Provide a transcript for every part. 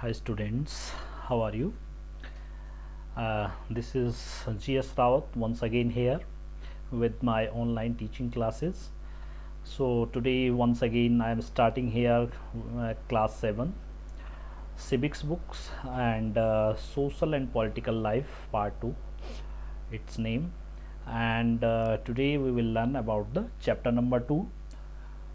Hi students, how are you? This is GS Rawat once again here with my online teaching classes. So today once again I am starting here class 7 civics books and social and political life part 2 its name, and today we will learn about the chapter number 2,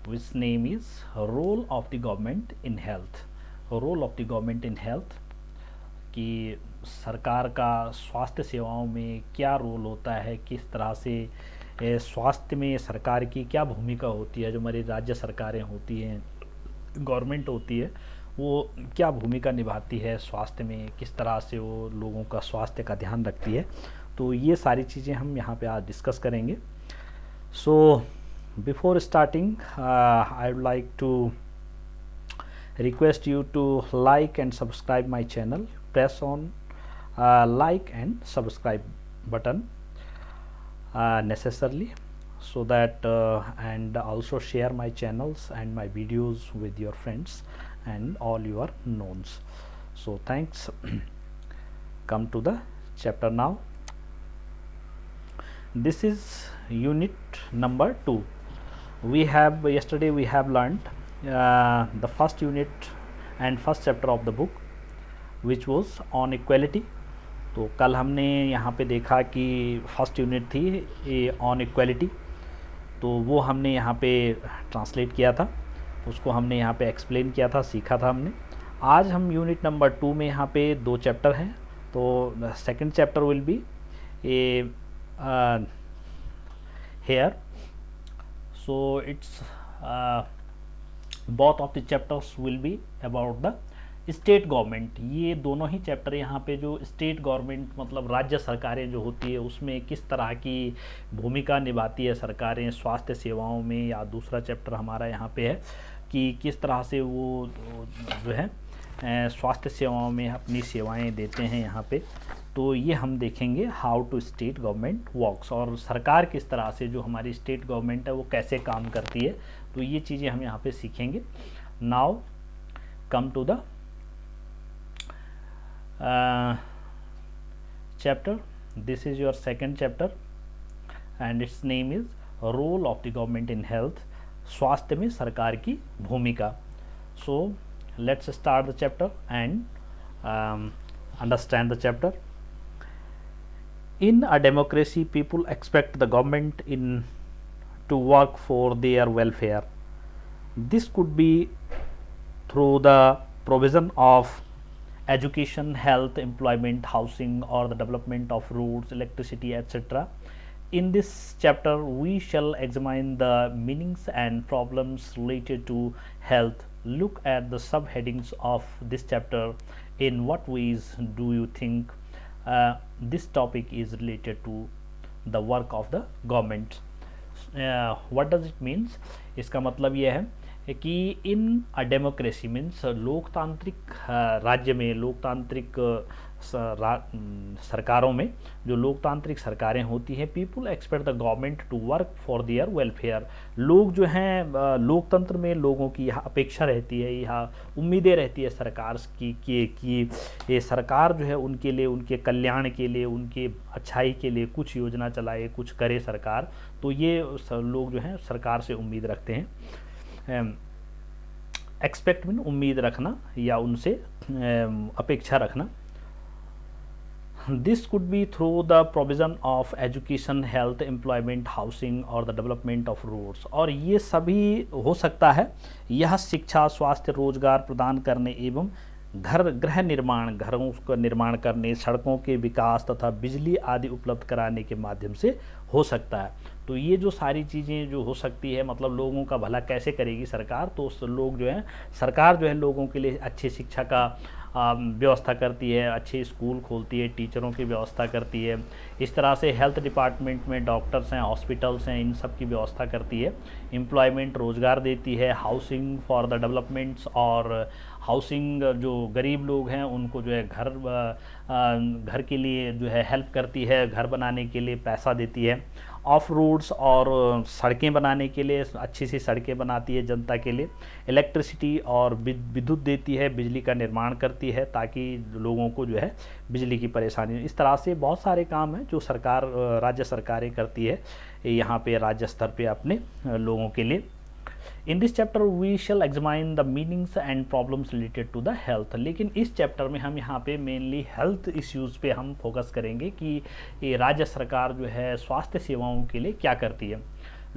which name is role of the government in health. Role of the government in health कि सरकार का स्वास्थ्य सेवाओं में क्या role होता है, किस तरह से स्वास्थ्य में सरकार की क्या भूमिका होती है, जो हमारी राज्य सरकारें होती हैं, गवर्नमेंट होती है, वो क्या भूमिका निभाती है स्वास्थ्य में, किस तरह से वो लोगों का स्वास्थ्य का ध्यान रखती है। तो ये सारी चीज़ें हम यहाँ पे आज डिस्कस करेंगे। So before starting I would like to request you to like and subscribe my channel. Press on like and subscribe button necessarily, so that and also share my channels and my videos with your friends and all your knowns. So thanks. Come to the chapter now. This is unit number 2. Yesterday we have learned the first unit and first chapter of the book, which was on equality. तो कल हमने यहाँ पे देखा कि first unit थी on equality, तो वो हमने यहाँ पे ट्रांसलेट किया था, उसको हमने यहाँ पे एक्सप्लेन किया था, सीखा था हमने। आज हम यूनिट नंबर 2 में यहाँ पे 2 चैप्टर हैं। तो second chapter will be here, so it's both of the chapters will be about the state government. ये दोनों ही चैप्टर यहाँ पे जो स्टेट गवर्नमेंट मतलब राज्य सरकारें जो होती है उसमें किस तरह की भूमिका निभाती है सरकारें स्वास्थ्य सेवाओं में, या दूसरा चैप्टर हमारा यहाँ पे है कि किस तरह से वो जो है स्वास्थ्य सेवाओं में अपनी सेवाएं देते हैं यहाँ पे। तो ये हम देखेंगे how to state government works, और सरकार किस तरह से जो हमारी स्टेट गवर्नमेंट है वो कैसे काम करती है। तो ये चीज़ें हम यहाँ पे सीखेंगे। Now come to the chapter. This is your second chapter and its name is role of the government in health, स्वास्थ्य में सरकार की भूमिका। So let's start the chapter and understand the chapter. In a democracy, people expect the government to work for their welfare. This could be through the provision of education, health, employment, housing, or the development of roads, electricity, etc. In this chapter, we shall examine the meanings and problems related to health. Look at the subheadings of this chapter. In what ways do you think this topic is related to the work of the government? What does it means? इसका मतलब यह है कि इन a democracy means लोकतांत्रिक राज्य में, लोकतांत्रिक सरकारों में, जो लोकतांत्रिक सरकारें होती हैं, people expect the government to work for their welfare. लोग जो हैं लोकतंत्र में लोगों की यह अपेक्षा रहती है, यह उम्मीदें रहती है सरकार की कि ये सरकार जो है उनके लिए, उनके कल्याण के लिए, उनके अच्छाई के लिए कुछ योजना चलाए, कुछ करे सरकार। तो ये लोग जो हैं सरकार से उम्मीद रखते हैं। एक्सपेक्ट मीन उम्मीद रखना या उनसे अपेक्षा रखना। This could be through the provision of education, health, employment, housing और द डेवलपमेंट ऑफ रोड्स। और ये सभी हो सकता है, यह शिक्षा, स्वास्थ्य, रोजगार प्रदान करने एवं गृह निर्माण, घरों का निर्माण करने, सड़कों के विकास तथा बिजली आदि उपलब्ध कराने के माध्यम से हो सकता है। तो ये जो सारी चीज़ें जो हो सकती है, मतलब लोगों का भला कैसे करेगी सरकार, तो लोग जो है सरकार जो है लोगों के लिए अच्छी शिक्षा का व्यवस्था करती है, अच्छे स्कूल खोलती है, टीचरों की व्यवस्था करती है। इस तरह से हेल्थ डिपार्टमेंट में डॉक्टर्स हैं, हॉस्पिटल्स हैं, इन सब की व्यवस्था करती है। एम्प्लॉयमेंट रोज़गार देती है, हाउसिंग फॉर द डेवलपमेंट्स, और हाउसिंग जो गरीब लोग हैं उनको जो है घर के लिए जो है हेल्प करती है, घर बनाने के लिए पैसा देती है। ऑफ रोड्स और सड़कें बनाने के लिए अच्छी सी सड़कें बनाती है जनता के लिए। इलेक्ट्रिसिटी और विद्युत देती है, बिजली का निर्माण करती करती है ताकि लोगों को जो है बिजली की परेशानी। इस तरह से बहुत सारे काम हैं जो सरकार, राज्य सरकारें करती है यहाँ पे राज्य स्तर पे अपने लोगों के लिए। In this chapter we shall examine the meanings and problems related to the health. लेकिन इस चैप्टर में हम यहाँ पे मेनली हेल्थ इश्यूज़ पे हम फोकस करेंगे कि ये राज्य सरकार जो है स्वास्थ्य सेवाओं के लिए क्या करती है।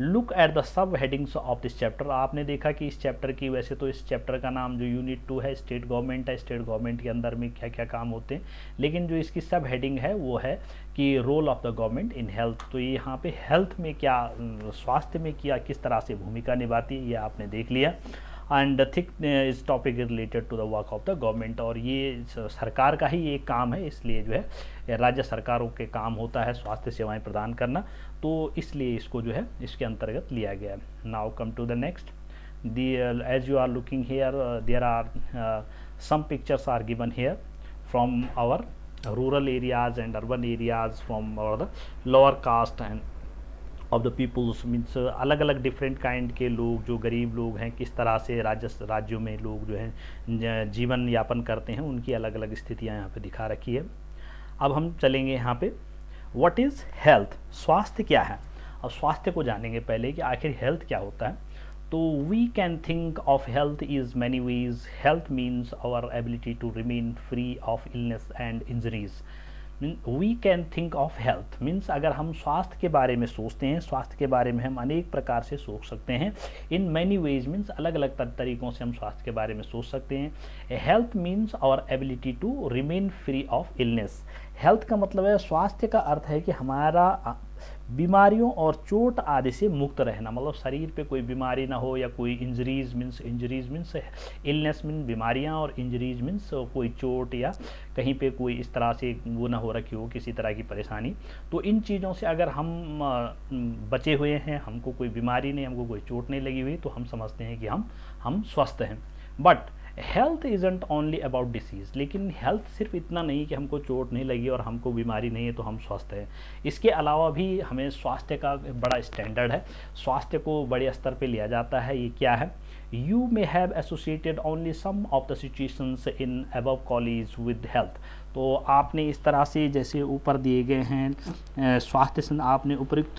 Look at the sub headings of this chapter. आपने देखा कि इस चैप्टर की, वैसे तो इस चैप्टर का नाम जो यूनिट 2 है स्टेट गवर्नमेंट है, स्टेट गवर्नमेंट के अंदर में क्या क्या काम होते हैं, लेकिन जो इसकी सब हेडिंग है वो है कि role of the government in health. तो ये यहाँ पे हेल्थ में क्या, स्वास्थ्य में क्या किस तरह से भूमिका निभाती है ये आपने देख लिया। And thick is topic related to the work of the government, और ये सरकार का ही एक काम है, इसलिए जो है राज्य सरकारों के काम होता है स्वास्थ्य सेवाएं प्रदान करना, तो इसलिए इसको जो है इसके अंतर्गत लिया गया है। Now come to the next. As you are looking here there are some pictures are given here from our rural areas and urban areas, from the lower caste and of the peoples, means अलग अलग different kind के लोग, जो गरीब लोग हैं, किस तरह से राज्यों में लोग जो हैं जीवन यापन करते हैं, उनकी अलग अलग स्थितियाँ यहाँ पे दिखा रखी है। अब हम चलेंगे यहाँ पे व्हाट इज़ हेल्थ, स्वास्थ्य क्या है। अब स्वास्थ्य को जानेंगे पहले कि आखिर हेल्थ क्या होता है। तो we can think of health is many ways. Health means our ability to remain free of illness and injuries. We can think of health means अगर हम स्वास्थ्य के बारे में सोचते हैं, स्वास्थ्य के बारे में हम अनेक प्रकार से सोच सकते हैं। इन मैनी वेज मीन्स अलग अलग तरीक़ों से हम स्वास्थ्य के बारे में सोच सकते हैं। Health means our ability to remain free of illness. Health का मतलब है, स्वास्थ्य का अर्थ है कि हमारा बीमारियों और चोट आदि से मुक्त रहना, मतलब शरीर पे कोई बीमारी ना हो, या कोई इंजरीज मीन्स इलनेस मीन्स बीमारियां, और इंजरीज मीन्स कोई चोट या कहीं पे कोई इस तरह से वो ना हो रखी हो किसी तरह की परेशानी। तो इन चीज़ों से अगर हम बचे हुए हैं, हमको कोई बीमारी नहीं, हमको कोई चोट नहीं लगी हुई, तो हम समझते हैं कि हम स्वस्थ हैं। But health isn't only about disease. लेकिन हेल्थ सिर्फ इतना नहीं कि हमको चोट नहीं लगी और हमको बीमारी नहीं है तो हम स्वस्थ हैं। इसके अलावा भी हमें स्वास्थ्य का बड़ा स्टैंडर्ड है, स्वास्थ्य को बड़े स्तर पे लिया जाता है। ये क्या है? You may have associated only some of the situations in above collage with health. तो आपने इस तरह से जैसे ऊपर दिए गए हैं स्वास्थ्य से आपने उपयुक्त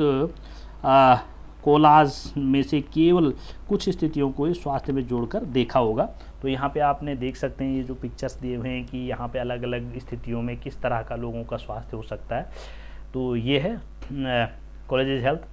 कोलाज में से केवल कुछ स्थितियों को स्वास्थ्य में जोड़कर देखा होगा। तो यहाँ पे आपने देख सकते हैं ये जो पिक्चर्स दिए हुए हैं कि यहाँ पे अलग अलग स्थितियों में किस तरह का लोगों का स्वास्थ्य हो सकता है। तो ये है college health.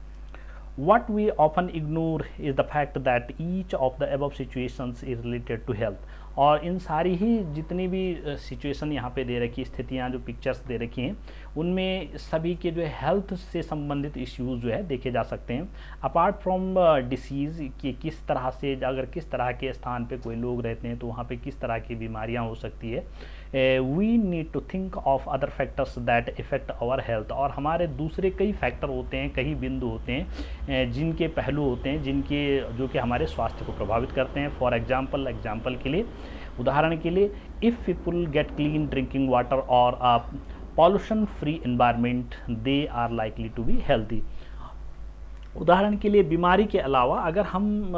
What we often ignore is the fact that each of the above situations is related to health। और इन सारी ही जितनी भी सिचुएशन यहाँ पे दे रखी, स्थितियाँ जो पिक्चर्स दे रखी हैं, उनमें सभी के जो है हेल्थ से संबंधित इश्यूज जो है देखे जा सकते हैं। अपार्ट फ्रॉम डिसीज़ कि किस तरह से, अगर किस तरह के स्थान पे कोई लोग रहते हैं तो वहाँ पे किस तरह की बीमारियाँ हो सकती है। We need to think of other factors that affect our health. और हमारे दूसरे कई फैक्टर होते हैं, कई बिंदु होते हैं जिनके पहलू होते हैं, जो कि हमारे स्वास्थ्य को प्रभावित करते हैं। फॉर एग्जाम्पल के लिए, उदाहरण के लिए, if people get clean drinking water और pollution free environment they are likely to be healthy. उदाहरण के लिए, बीमारी के अलावा अगर हम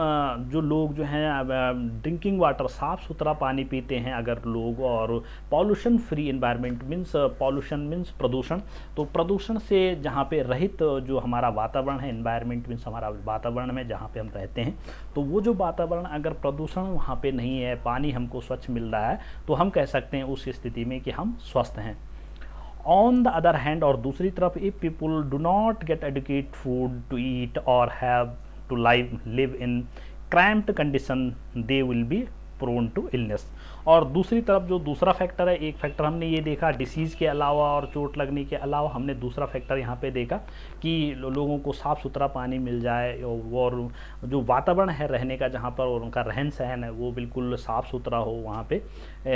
जो लोग जो हैं ड्रिंकिंग वाटर, साफ़ सुथरा पानी पीते हैं अगर लोग, और pollution free environment means pollution means प्रदूषण, तो प्रदूषण से जहाँ पे रहित जो हमारा वातावरण है, एनवायरनमेंट मीन्स हमारा वातावरण में जहाँ पे हम रहते हैं, तो वो जो वातावरण अगर प्रदूषण वहाँ पे नहीं है, पानी हमको स्वच्छ मिल रहा है, तो हम कह सकते हैं उस स्थिति में कि हम स्वस्थ हैं। ऑन द अदर हैंड, और दूसरी तरफ, if people do not get adequate food to eat और have to live in cramped condition, they will be prone to illness. और दूसरी तरफ जो दूसरा फैक्टर है, एक फैक्टर हमने ये देखा डिसीज़ के अलावा और चोट लगने के अलावा, हमने दूसरा फैक्टर यहाँ पे देखा कि लोगों को साफ़ सुथरा पानी मिल जाए, और जो वातावरण है रहने का, जहाँ पर और उनका रहन सहन है वो बिल्कुल साफ़ सुथरा हो, वहाँ पे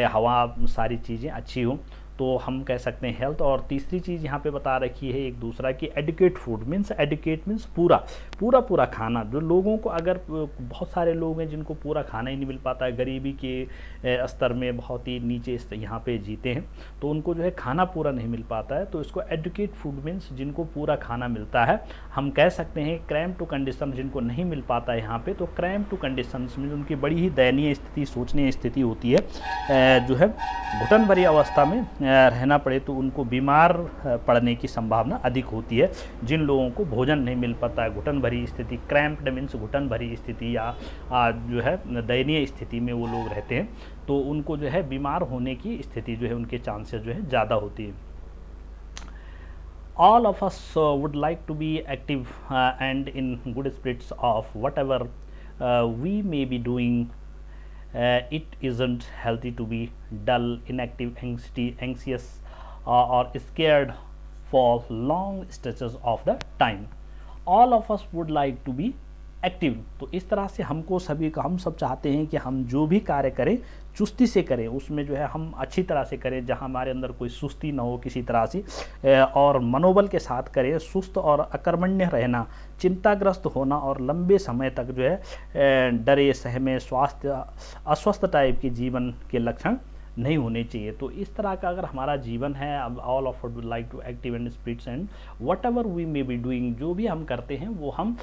हवा सारी चीज़ें अच्छी हों। तो तो हम कह सकते हैं हेल्थ। और तीसरी चीज़ यहाँ पे बता रखी है एक दूसरा कि adequate food means, adequate means पूरा पूरा खाना। जो लोगों को, अगर बहुत सारे लोग हैं जिनको पूरा खाना ही नहीं मिल पाता है, गरीबी के स्तर में बहुत ही नीचे यहाँ पे जीते हैं, तो उनको जो है खाना पूरा नहीं मिल पाता है, तो इसको एडुकेट फूड मीन्स जिनको पूरा खाना मिलता है। हम कह सकते हैं क्रैम टू कंडीशन जिनको नहीं मिल पाता है यहाँ पे, तो क्रैम टू कंडीशन में उनकी बड़ी ही दयनीय स्थिति, सोचनीय स्थिति होती है, जो है घुटन भरी अवस्था में रहना पड़े, तो उनको बीमार पड़ने की संभावना अधिक होती है। जिन लोगों को भोजन नहीं मिल पाता है, घुटन भरी स्थिति, क्रैम्प्ड मीन्स घुटन भरी स्थिति या जो है दयनीय स्थिति में वो लोग रहते हैं, तो उनको जो है बीमार होने की स्थिति जो है, उनके चांसेस जो है ज़्यादा होती है। All of us would like to be active and in good spirits of whatever we may be doing. It isn't healthy to be dull, inactive, anxious or scared for long stretches of the time. All of us would like to be active. तो इस तरह से हमको सभी का, हम सब चाहते हैं कि हम जो भी कार्य करें चुस्ती से करें, उसमें जो है हम अच्छी तरह से करें, जहां हमारे अंदर कोई सुस्ती ना हो किसी तरह से, और मनोबल के साथ करें। सुस्त और अकर्मण्य रहना, चिंताग्रस्त होना और लंबे समय तक जो है डरे सहमे, अस्वस्थ टाइप के जीवन के लक्षण नहीं होने चाहिए। तो इस तरह का अगर हमारा जीवन है, अब all of would like to active and spirits and whatever we may be doing, जो भी हम करते हैं वो हम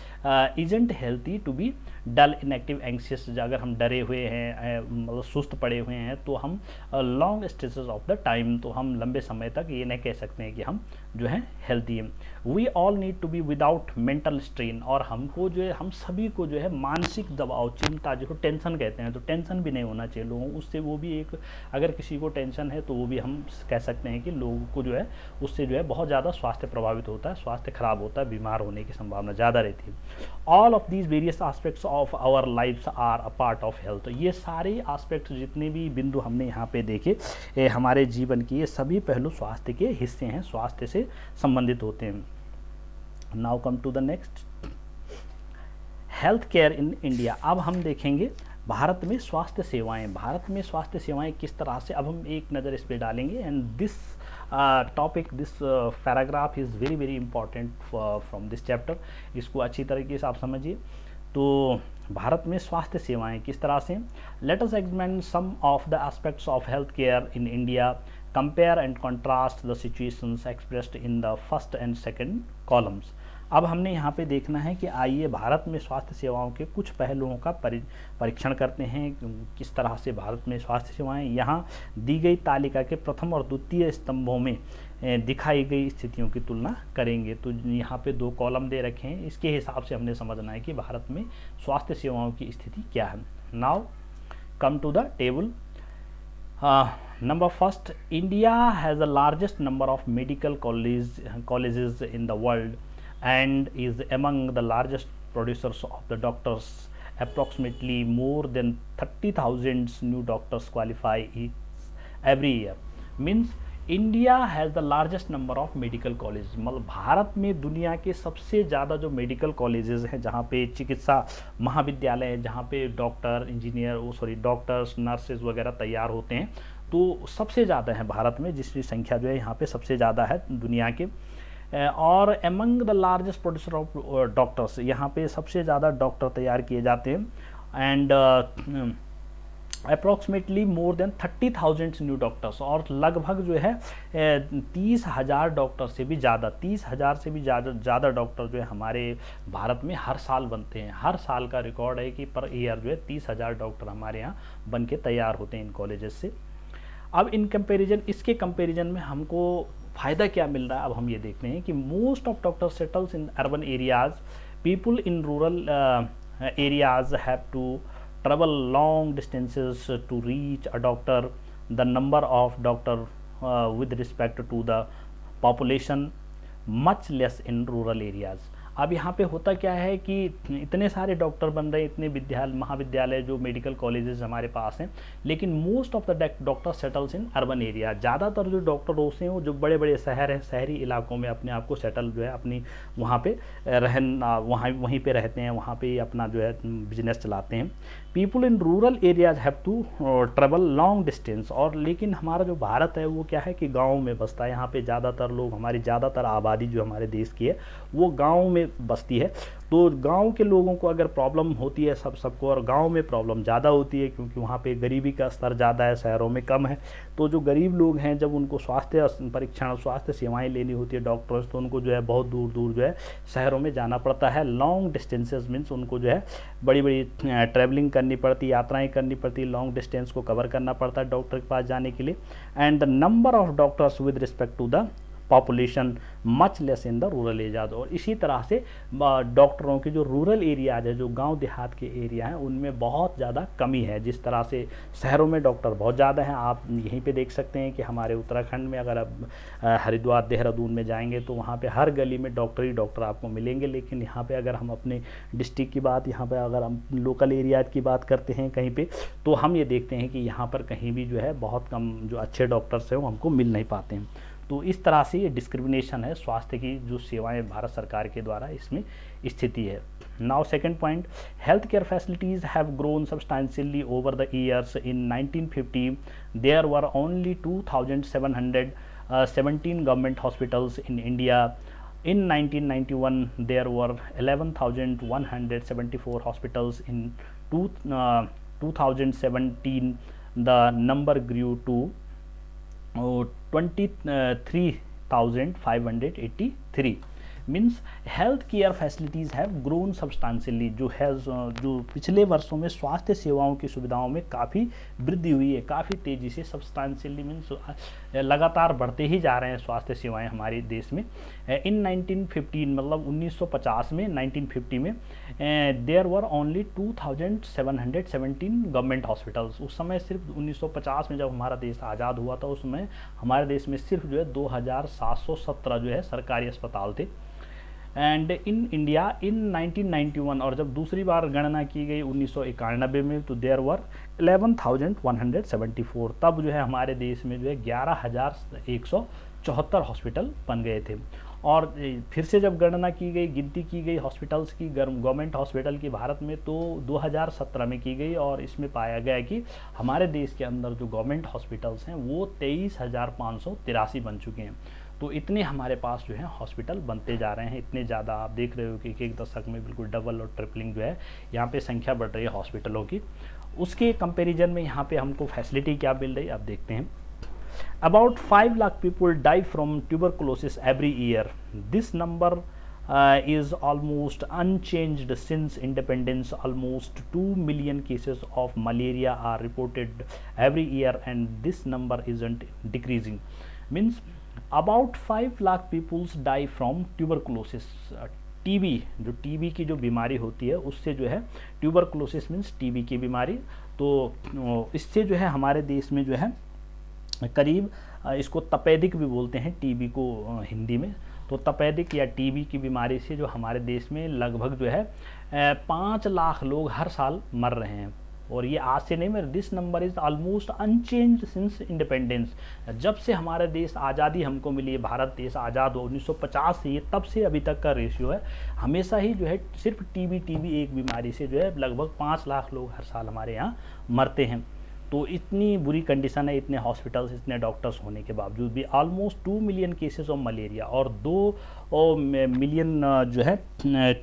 isn't healthy to be dull, inactive, anxious. अगर हम डरे हुए हैं, मतलब सुस्त पड़े हुए हैं, तो हम long stretches of the time, तो हम लंबे समय तक ये नहीं कह सकते हैं कि हम जो है हेल्थी हैं। We all need to be without mental strain, और हमको जो है, हम सभी को जो है मानसिक दबाव, चिंता, जो टेंशन कहते हैं, तो टेंशन भी नहीं होना चाहिए लोगों, उससे वो भी एक, अगर किसी को टेंशन है तो वो भी हम कह सकते हैं कि लोगों को जो है उससे जो है बहुत ज़्यादा स्वास्थ्य प्रभावित होता है, स्वास्थ्य खराब होता है, बीमार होने की संभावना ज़्यादा रहती है। All of these various aspects of our lives are a part of health. ये सारे एस्पेक्ट्स, जितने भी बिंदु हमने यहाँ पे देखे हमारे जीवन के, ये सभी पहलू स्वास्थ्य के हिस्से हैं, स्वास्थ्य से संबंधित होते हैं। Now come to the next, health care in India. अब हम देखेंगे भारत में स्वास्थ्य सेवाएं, भारत में स्वास्थ्य सेवाएं किस तरह से, अब हम एक नज़र इस पे डालेंगे। And this topic, this paragraph is very very important from this chapter. इसको अच्छी तरीके से आप समझिए। तो भारत में स्वास्थ्य सेवाएं किस तरह से, let us examine some of the aspects of health care in India, compare and contrast the situations expressed in the first and second columns. अब हमने यहाँ पे देखना है कि आइए भारत में स्वास्थ्य सेवाओं के कुछ पहलुओं का परीक्षण करते हैं, किस तरह से भारत में स्वास्थ्य सेवाएं यहाँ दी गई तालिका के प्रथम और द्वितीय स्तंभों में दिखाई गई स्थितियों की तुलना करेंगे। तो यहाँ पे 2 कॉलम दे रखे हैं, इसके हिसाब से हमने समझना है कि भारत में स्वास्थ्य सेवाओं की स्थिति क्या है। Now come to the table. Number first, India has the largest number of medical colleges in the world and is among the largest producers of the doctors. Approximately more than 30,000 new doctors qualify every year. Means India has the largest number of medical college, मतलब भारत में दुनिया के सबसे ज़्यादा जो medical colleges हैं, जहाँ पे चिकित्सा महाविद्यालय हैं, जहाँ पे डॉक्टर, इंजीनियर, डॉक्टर्स, नर्सेज वगैरह तैयार होते हैं, तो सबसे ज़्यादा है भारत में, जिसकी संख्या जो है यहाँ पे सबसे ज़्यादा है दुनिया के। और among the largest producer of doctors, यहाँ पे सबसे ज़्यादा डॉक्टर तैयार किए जाते हैं। And approximately more than 30,000 new doctors, और लगभग जो है 30,000 डॉक्टर से भी ज़्यादा, 30,000 से भी ज़्यादा डॉक्टर जो है हमारे भारत में हर साल बनते हैं। हर साल का रिकॉर्ड है कि पर ईयर जो है 30,000 डॉक्टर हमारे यहाँ बन के तैयार होते हैं इन कॉलेजेस से। अब इन कंपेरिजन, इसके कंपेरिजन में हमको फ़ायदा क्या मिल रहा है, अब हम ये देखते हैं कि most of doctor settles in urban areas, people in rural areas have to travel long distances to reach a doctor. The number of doctor with respect to the population much less in rural areas. अब यहाँ पे होता क्या है कि इतने सारे doctor बन रहे हैं, इतने महाविद्यालय जो मेडिकल कॉलेजेस हमारे पास हैं, लेकिन most of the doctor settles in urban area. ज़्यादातर जो डॉक्टर होते हैं वो जो बड़े बड़े शहर हैं, शहरी इलाकों में अपने आप को सेटल जो है अपनी वहाँ पे वहीं पे रहते हैं, वहाँ पे अपना जो है बिजनेस चलाते हैं। People in rural areas have to travel long distance. और लेकिन हमारा जो भारत है वो क्या है कि गाँव में बसता है। यहाँ पे ज़्यादातर लोग, हमारी ज़्यादातर आबादी जो हमारे देश की है वो गाँव में बसती है। तो गांव के लोगों को अगर प्रॉब्लम होती है सबको, और गांव में प्रॉब्लम ज़्यादा होती है क्योंकि वहाँ पे गरीबी का स्तर ज़्यादा है, शहरों में कम है। तो जो गरीब लोग हैं जब उनको स्वास्थ्य परीक्षण, स्वास्थ्य सेवाएं लेनी होती है डॉक्टर्स, तो उनको जो है बहुत दूर दूर जो है शहरों में जाना पड़ता है। लॉन्ग डिस्टेंसेस मीन्स उनको जो है बड़ी बड़ी ट्रैवलिंग करनी पड़ती, यात्राएँ करनी पड़ती, लॉन्ग डिस्टेंस को कवर करना पड़ता है डॉक्टर के पास जाने के लिए। And the number of doctors with respect to the population much less in the rural areas. और इसी तरह से डॉक्टरों के जो रूरल एरियाज है, जो गांव देहात के एरिया हैं, उनमें बहुत ज़्यादा कमी है। जिस तरह से शहरों में डॉक्टर बहुत ज़्यादा हैं, आप यहीं पे देख सकते हैं कि हमारे उत्तराखंड में अगर आप हरिद्वार देहरादून में जाएंगे तो वहाँ पे हर गली में डॉक्टर ही डॉक्टर आपको मिलेंगे। लेकिन यहाँ पे अगर हम अपने डिस्ट्रिक्ट की बात, यहाँ पे अगर हम लोकल एरियाज की बात करते हैं कहीं पे, तो हम ये देखते हैं कि यहाँ पर कहीं भी जो है बहुत कम जो अच्छे डॉक्टर्स हैं वो हमको मिल नहीं पाते हैं। तो इस तरह से ये डिस्क्रिमिनेशन है स्वास्थ्य की जो सेवाएं भारत सरकार के द्वारा इसमें स्थिति है। Now second point, health care facilities have grown substantially over the years. In 1950 there were only 2717 government hospitals in India. In 1991 there were 11,174 hospitals. In 2017 the number grew to 23,583। Means health care facilities have grown substantially. जो पिछले वर्षों में स्वास्थ्य सेवाओं की सुविधाओं में काफ़ी वृद्धि हुई है, काफ़ी तेज़ी से। सब्सटेंशियली मीन्स लगातार बढ़ते ही जा रहे हैं स्वास्थ्य सेवाएं हमारे देश में। इन 1915 मतलब 1950 में, 1950 में there were only 2717 government hospitals. उस समय सिर्फ 1950 में जब हमारा देश आज़ाद हुआ था, उस समय हमारे देश में सिर्फ जो है 2717 जो है सरकारी अस्पताल थे। एंड इन इंडिया इन 1991, और जब दूसरी बार गणना की गई 1991 में, तो देयर वर 11,174। तब जो है हमारे देश में जो है 11,174 हॉस्पिटल बन गए थे। और फिर से जब गणना की गई, गिनती की गई हॉस्पिटल्स की, गवर्नमेंट हॉस्पिटल की भारत में, तो 2017 में की गई, और इसमें पाया गया कि हमारे देश के अंदर जो गवर्नमेंट हॉस्पिटल्स हैं वो 23,583 बन चुके हैं। तो इतने हमारे पास जो है हॉस्पिटल बनते जा रहे हैं, इतने ज़्यादा। आप देख रहे हो कि एक दशक में बिल्कुल डबल और ट्रिपलिंग जो है यहाँ पे संख्या बढ़ रही है हॉस्पिटलों की। उसके कंपैरिजन में यहाँ पे हमको फैसिलिटी क्या मिल रही है, आप देखते हैं। About 5 lakh people die from tuberculosis every year. This number is almost unchanged since independence. Almost 2 million cases of malaria are reported every year, and this number isn't decreasing. Means about 5 lakh people die from tuberculosis. TB, जो TB की जो बीमारी होती है उससे जो है, tuberculosis means TB की बीमारी, तो इससे जो है हमारे देश में जो है करीब, इसको तपेदिक भी बोलते हैं टीबी को हिंदी में, तो तपेदिक या टीबी की बीमारी से जो हमारे देश में लगभग जो है 5 लाख लोग हर साल मर रहे हैं। और ये आज से नहीं, मेरे this number is almost unchanged since independence. जब से हमारा देश आज़ादी हमको मिली है, भारत देश आज़ाद हो 1950 से, ये तब से अभी तक का रेशियो है हमेशा ही जो है सिर्फ टीबी एक बीमारी से जो है लगभग 5 लाख लोग हर साल हमारे यहाँ मरते हैं। तो इतनी बुरी कंडीशन है, इतने हॉस्पिटल्स, इतने डॉक्टर्स होने के बावजूद भी। Almost 2 million cases of malaria, और 2 मिलियन जो है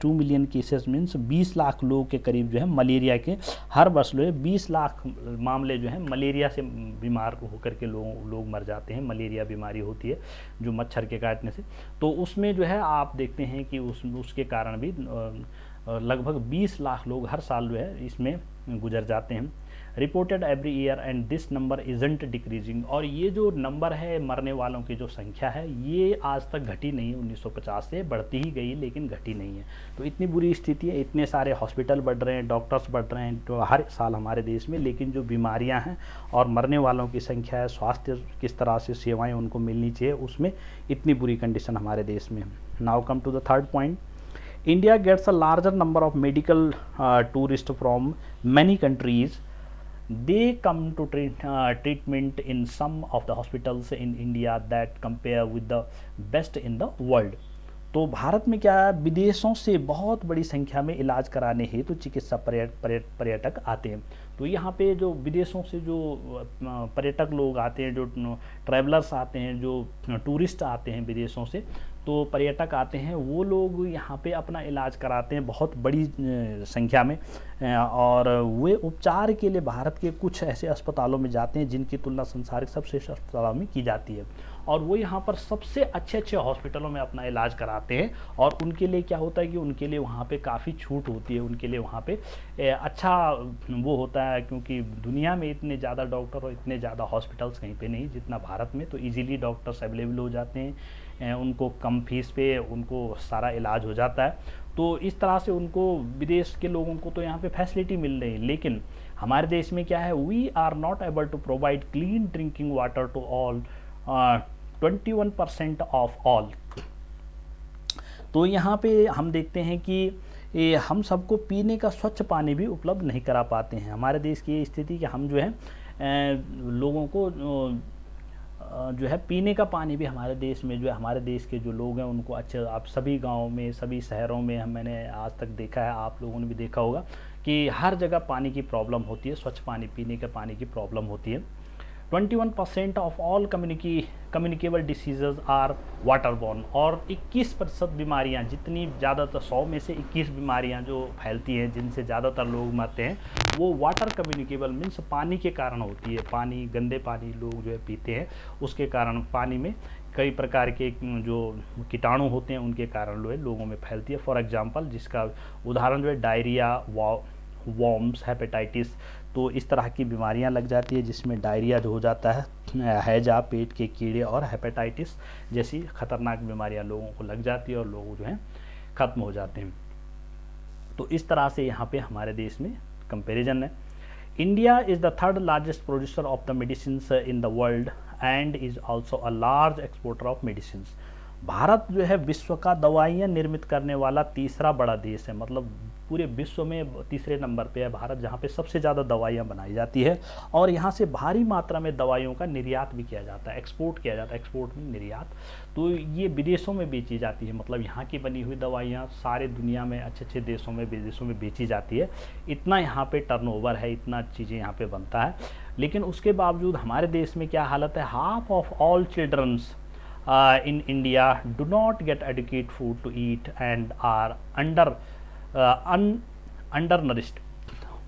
2 मिलियन केसेस मीन्स 20 लाख लोगों के करीब जो है मलेरिया के हर वर्ष जो है 20 लाख मामले जो है मलेरिया से बीमार होकर के लोग मर जाते हैं। मलेरिया बीमारी होती है जो मच्छर के काटने से। तो उसमें जो है आप देखते हैं कि उसके कारण भी लगभग 20 लाख लोग हर साल जो है इसमें गुजर जाते हैं। Reported every year and this number isn't decreasing. और ये जो नंबर है मरने वालों की जो संख्या है ये आज तक घटी नहीं है, 1950 से बढ़ती ही गई लेकिन घटी नहीं है। तो इतनी बुरी स्थिति है, इतने सारे हॉस्पिटल बढ़ रहे हैं, डॉक्टर्स बढ़ रहे हैं तो हर साल हमारे देश में, लेकिन जो बीमारियां हैं और मरने वालों की संख्या है, स्वास्थ्य किस तरह से सेवाएँ उनको मिलनी चाहिए, उसमें इतनी बुरी कंडीशन हमारे देश में है। Now come to the third point. India gets a larger number of medical tourists from many countries. They come to treatment in some of the hospitals in India that compare with the best in the world. तो भारत में क्या है, विदेशों से बहुत बड़ी संख्या में इलाज कराने हेतु चिकित्सा पर्यटक आते हैं। तो यहाँ पे जो विदेशों से जो पर्यटक लोग आते हैं, जो ट्रैवलर्स आते हैं, जो टूरिस्ट आते हैं विदेशों से, तो पर्यटक आते हैं, वो लोग यहाँ पे अपना इलाज कराते हैं बहुत बड़ी संख्या में, और वे उपचार के लिए भारत के कुछ ऐसे अस्पतालों में जाते हैं जिनकी तुलना संसार के सबसे अस्पतालों में की जाती है, और वो यहाँ पर सबसे अच्छे अच्छे हॉस्पिटलों में अपना इलाज कराते हैं। और उनके लिए क्या होता है कि उनके लिए वहाँ पे काफ़ी छूट होती है, उनके लिए वहाँ पे अच्छा वो होता है, क्योंकि दुनिया में इतने ज़्यादा डॉक्टर और इतने ज़्यादा हॉस्पिटल्स कहीं पे नहीं जितना भारत में, तो इजीली डॉक्टर्स अवेलेबल हो जाते हैं, उनको कम फीस पे उनको सारा इलाज हो जाता है। तो इस तरह से उनको, विदेश के लोगों को तो यहाँ पे फैसिलिटी मिल रही है, लेकिन हमारे देश में क्या है, we are not able to provide clean drinking water to all 21% of all. तो यहाँ पे हम देखते हैं कि हम सबको पीने का स्वच्छ पानी भी उपलब्ध नहीं करा पाते हैं। हमारे देश की ये स्थिति कि हम जो है लोगों को जो है पीने का पानी भी हमारे देश में जो है, हमारे देश के जो लोग हैं उनको अच्छे, आप सभी गाँव में, सभी शहरों में मैंने आज तक देखा है, आप लोगों ने भी देखा होगा कि हर जगह पानी की प्रॉब्लम होती है, स्वच्छ पानी, पीने के पानी की प्रॉब्लम होती है। 21% of all communicable diseases are waterborne, और 21% बीमारियां, जितनी ज़्यादातर 100 में से 21 बीमारियां जो फैलती हैं, जिनसे ज़्यादातर लोग मरते हैं, वो वाटर कम्युनिकेबल मीन्स पानी के कारण होती है। पानी, गंदे पानी लोग जो है पीते हैं, उसके कारण पानी में कई प्रकार के जो कीटाणु होते हैं उनके कारण जो है लोगों में फैलती है। फॉर एग्जांपल, जिसका उदाहरण जो है डायरिया, वॉर्म्स, हेपेटाइटिस, तो इस तरह की बीमारियां लग जाती है जिसमें डायरिया जो हो जाता है, हैजा, पेट के कीड़े, और हेपेटाइटिस जैसी खतरनाक बीमारियां लोगों को लग जाती है और लोग जो हैं ख़त्म हो जाते हैं। तो इस तरह से यहाँ पे हमारे देश में कंपैरिजन है। India is the third largest producer of the medicine in the world and is also a large exporter of medicine. Bharat जो है विश्व का दवाइयाँ निर्मित करने वाला तीसरा बड़ा देश है, मतलब पूरे विश्व में तीसरे नंबर पे है भारत, जहाँ पे सबसे ज़्यादा दवाइयाँ बनाई जाती है, और यहाँ से भारी मात्रा में दवाइयों का निर्यात भी किया जाता है, एक्सपोर्ट किया जाता है, एक्सपोर्ट में निर्यात, तो ये विदेशों में बेची जाती है, मतलब यहाँ की बनी हुई दवाइयाँ सारे दुनिया में अच्छे अच्छे देशों में, विदेशों में बेची जाती है। इतना यहाँ पे टर्नओवर है, इतना चीज़ें यहाँ पे बनता है, लेकिन उसके बावजूद हमारे देश में क्या हालत है, half of all childrens in India do not get adequate food to eat and are undernourished।